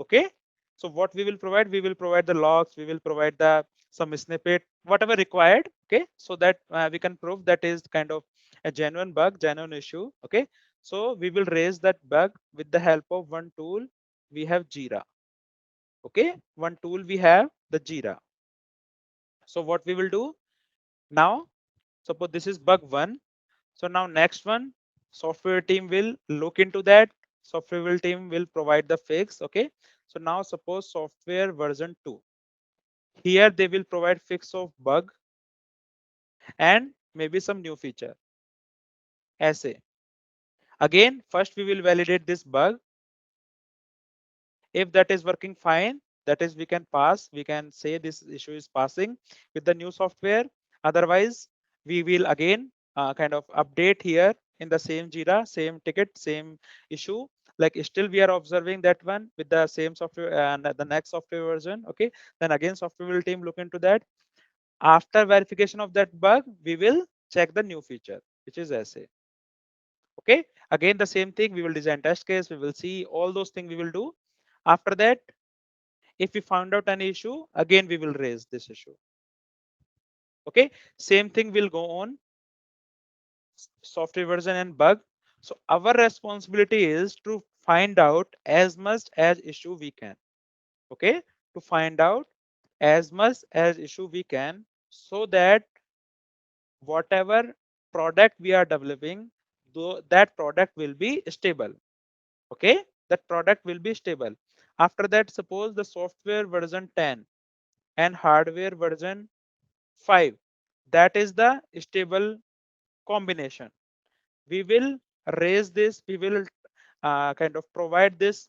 Okay, so what we will provide, we will provide the logs, we will provide the some snippet, whatever required. Okay, so that we can prove that is kind of a genuine bug, genuine issue. Okay, so we will raise that bug with the help of one tool. We have Jira. Okay, one tool we have the Jira. So what we will do now, suppose this is bug 1. So now next one, software team will look into that. Software team will provide the fix. Okay, so now suppose software version 2. Here they will provide fix of bug and maybe some new feature. Essay. Again, first we will validate this bug. If that is working fine, that is we can pass. We can say this issue is passing with the new software. Otherwise, we will again kind of update here in the same Jira, same ticket, same issue. Like still we are observing that one with the same software and the next software version. Okay, then again software will team look into that. After verification of that bug, we will check the new feature, which is essay. Okay, again the same thing, we will design test case, we will see all those things we will do. After that, if we found out an issue, again we will raise this issue. Okay, same thing will go on software version and bug. So our responsibility is to find out as much as issue we can. Okay, to find out as much as issue we can, so that whatever product we are developing, though that product will be stable. Okay, that product will be stable. After that, suppose the software version 10 and hardware version 5, that is the stable combination. We will raise this, we will kind of provide this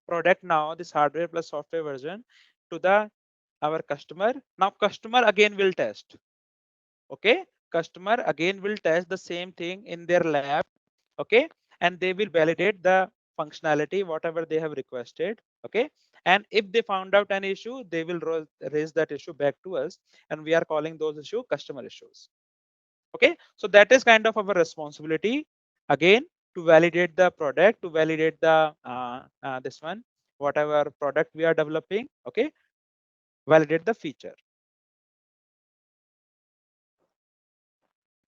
product now, this hardware plus software version to the our customer. Now customer again will test. Okay, customer again will test the same thing in their lab. Okay, and they will validate the functionality whatever they have requested. Okay, and if they found out an issue, they will raise that issue back to us, and we are calling those issue customer issues. Okay, so that is kind of our responsibility again, to validate the product, to validate the this one, whatever product we are developing. Okay, validate the feature.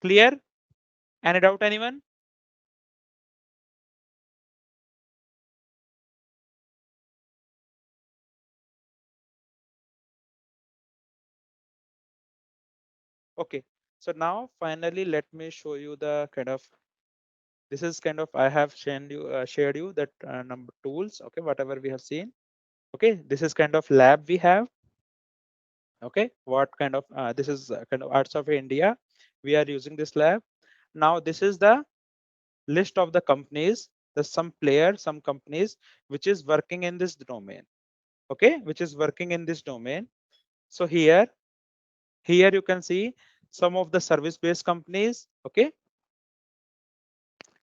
Clear? Any doubt, anyone? Okay, so now finally let me show you the kind of, this is kind of, I have shared you that number tools. Okay, whatever we have seen. Okay, this is kind of lab we have. Okay, what kind of this is kind of Arts of India, we are using this lab. Now this is the list of the companies, the some players, some companies which is working in this domain. Okay, which is working in this domain. So here you can see some of the service based companies. Okay,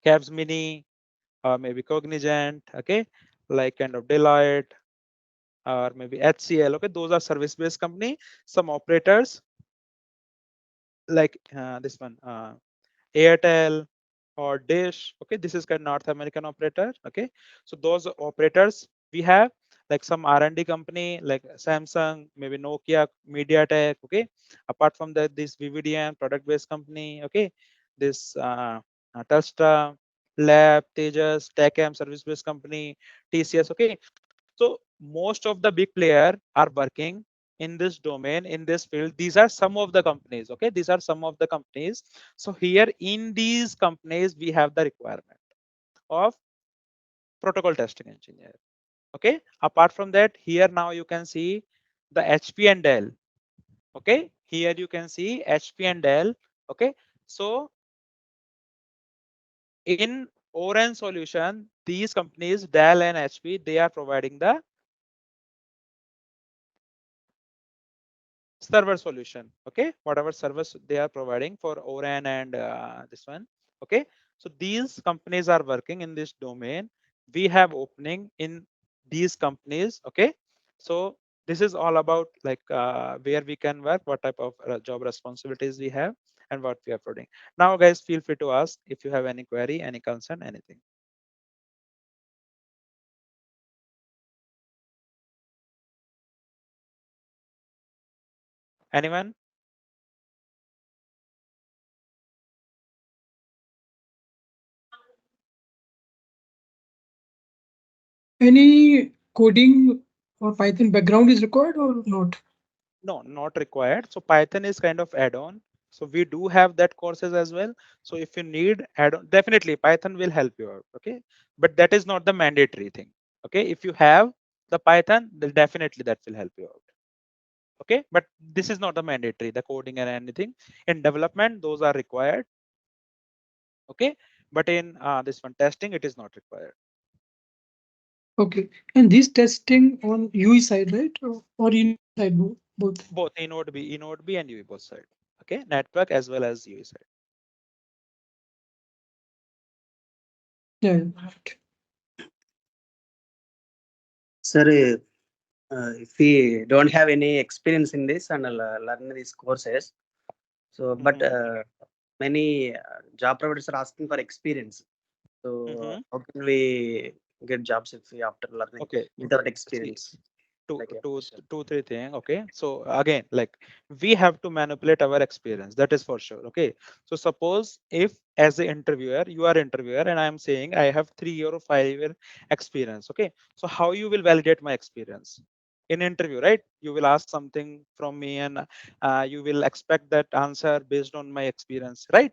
Capgemini, or maybe Cognizant. Okay, like kind of Deloitte, or maybe HCL. Okay, those are service based company. Some operators like this one, Airtel or Dish. Okay, this is kind of North American operator. Okay, so those operators we have, like some R&D company like Samsung, maybe Nokia, MediaTek. Okay, apart from that, this VVDN product based company. Okay, this Telstra, Lab, Tejas, TechM service based company, TCS. Okay, so most of the big player are working in this domain, in this field. These are some of the companies. Okay, these are some of the companies. So here in these companies, we have the requirement of protocol testing engineer. Okay, apart from that, here now you can see the HP and Dell. Okay, here you can see HP and Dell. Okay, so in Orange solution, these companies Dell and HP, they are providing the server solution. Okay, whatever service they are providing for ORAN and this one. Okay, so these companies are working in this domain. We have opening in these companies. Okay, so this is all about like where we can work, what type of job responsibilities we have, and what we are providing. Now guys, feel free to ask if you have any query, any concern, anything. Anyone? Any coding or Python background is required or not? No, not required. So Python is kind of add-on. So we do have that courses as well. So if you need add-on, definitely Python will help you out. Okay, but that is not the mandatory thing. Okay, if you have the Python, then definitely that will help you out. Okay, but this is not the mandatory, the coding and anything. In development, those are required. Okay, but in this one testing, it is not required. Okay, and this testing on UI side, right? Or in side both? Both Node B and UE both side. Okay, network as well as UE side. Yeah, right. Sir, if we don't have any experience in this and learn these courses, so but many job providers are asking for experience. So how can we get jobs if we after learning without experience? Two, three things. Okay, so again, like we have to manipulate our experience, that is for sure. Okay, so suppose if as an interviewer, you are interviewer and I am saying I have 3 year or 5 year experience. Okay, so how you will validate my experience in interview, right? You will ask something from me and you will expect that answer based on my experience, right?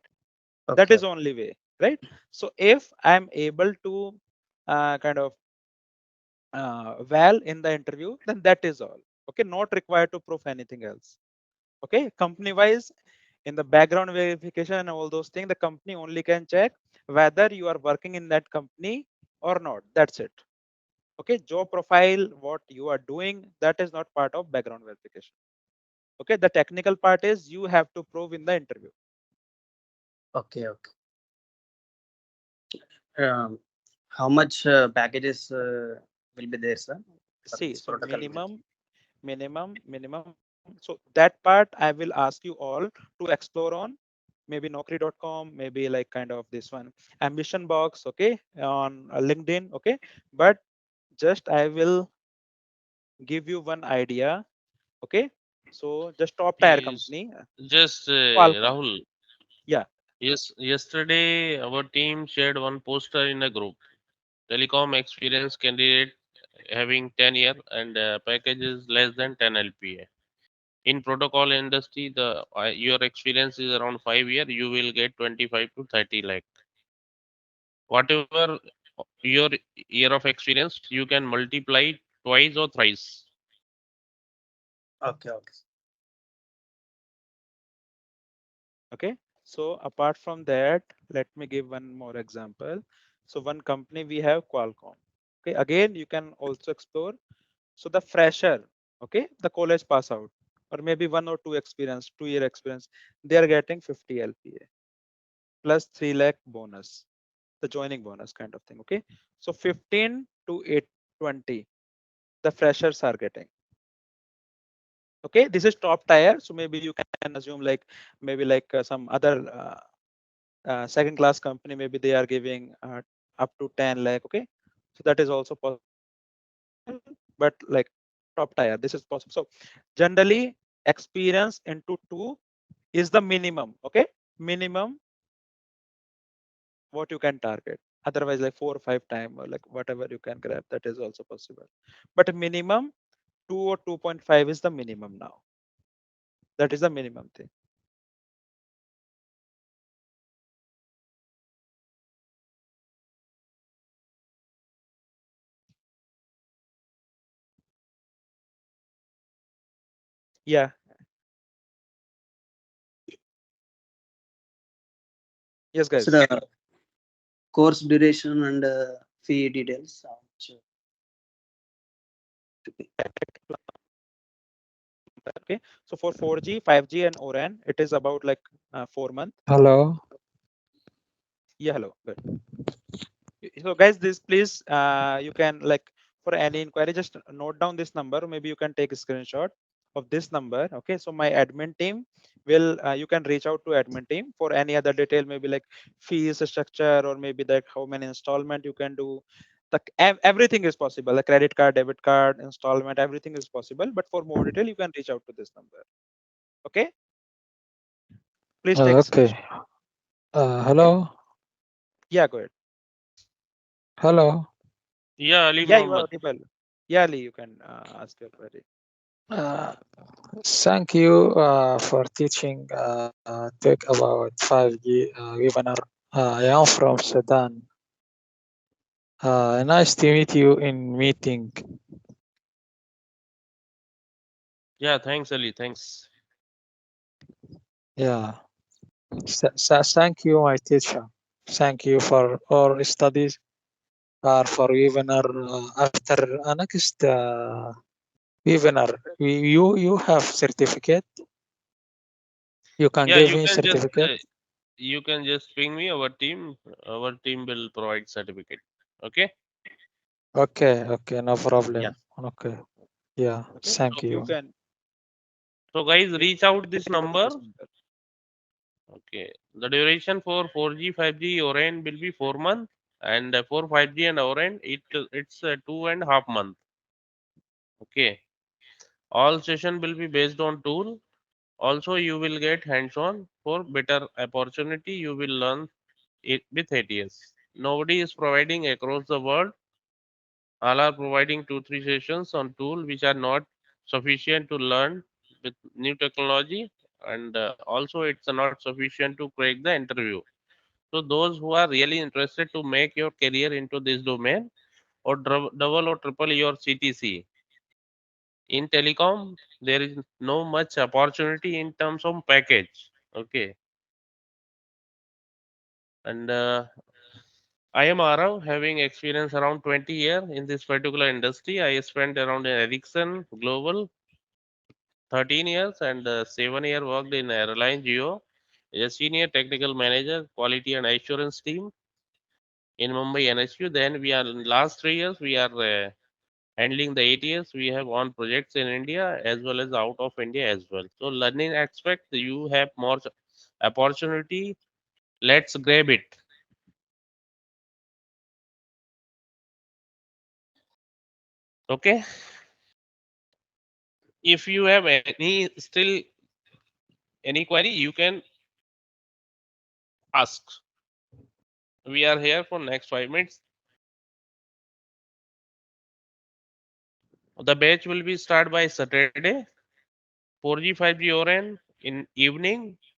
That is only way, right? So if I'm able to kind of well in the interview, then that is all. Okay, not required to prove anything else. Okay, company wise, in the background verification and all those things, the company only can check whether you are working in that company or not. That's it. Okay, job profile, what you are doing, that is not part of background verification. Okay, the technical part is you have to prove in the interview. Okay, okay. How much packages will be there, sir? For See, this so protocol? minimum. So that part I will ask you all to explore on maybe Naukri.com, maybe like kind of this one Ambition Box, okay, on LinkedIn, okay. But just I will give you one idea, okay. So just top tier Yes. company, Just Qualcomm. Rahul. Yeah. Yes, yesterday our team shared one poster in a group. Telecom experience candidate having 10 year and package is less than 10 LPA. In protocol industry, the your experience is around 5 year, you will get 25 to 30 lakh. Whatever your year of experience, you can multiply twice or thrice. Okay, okay. Okay. So apart from that, let me give one more example. So one company we have Qualcomm. Okay. Again, you can also explore. So the fresher, okay, the college pass out, or maybe 1 or 2 experience, 2 year experience, they are getting 50 LPA plus 3 lakh bonus, the joining bonus kind of thing. Okay. So 15 to 820, the freshers are getting. Okay. This is top tier. So maybe you can assume like maybe like some other second class company, maybe they are giving up to 10 lakh. Okay. So that is also possible, but like top tier, this is possible. So generally experience into 2 is the minimum. Okay. Minimum what you can target. Otherwise like 4 or 5 time or like whatever you can grab, that is also possible. But minimum 2 or 2.5 is the minimum now. That is the minimum thing. Yeah. Yes, So guys. the course duration and fee details. How much to pay? Okay. So for 4G, 5G and ORAN, it is about like 4 months. Hello. Yeah, hello. Good. So guys, this please, you can like for any inquiry, just note down this number. Maybe you can take a screenshot of this number. Okay. So my admin team will, you can reach out to admin team for any other detail, maybe like fees structure, or maybe like how many installment you can do. Everything is possible. Like credit card, debit card, installment, everything is possible. But for more detail, you can reach out to this number. Okay. Please take a Okay. screenshot. Hello. Yeah, go ahead. Hello. Yeah, Ali Yeah, you are Mohammed. audible. Yeah, Ali, you can ask your query. Uh, Thank you for teaching talk about 5G webinar. I am from Sudan. Nice to meet you in meeting. Yeah, thanks Ali, thanks. Yeah. Thank you, my teacher. Thank you for all studies or for webinar. After next webinar, you have certificate. You can Yeah, give me certificate. you can just ping me. Our team will provide certificate. Okay. Okay, no problem. Yeah. Okay, yeah, Okay. thank You you. can So guys, reach out this reach out to number. this number. Okay. The duration for 4G, 5G, ORAN will be 4 months, and for 5G and ORAN, it's 2.5 months. Okay. All session will be based on tool. Also, you will get hands-on for better opportunity. You will learn it with ATS. Nobody is providing across the world. All are providing 2-3 sessions on tool which are not sufficient to learn with new technology, and also it's not sufficient to crack the interview. So those who are really interested to make your career into this domain, or double or triple your CTC in telecom, there is no much opportunity in terms of package. Okay. And I am Arav, having experience around 20 years in this particular industry. I spent around in Ericsson Global 13 years and 7 year worked in Reliance Jio as a senior technical manager, quality and assurance team in Mumbai NSU. Then we are in last 3 years we are handling the ATS. We have on projects in India as well as out of India as well. So learning aspect, you have more opportunity. Let's grab it. Okay. If you have any query, you can ask. We are here for next 5 minutes. The batch will be start by Saturday. 4G 5G ORN in evening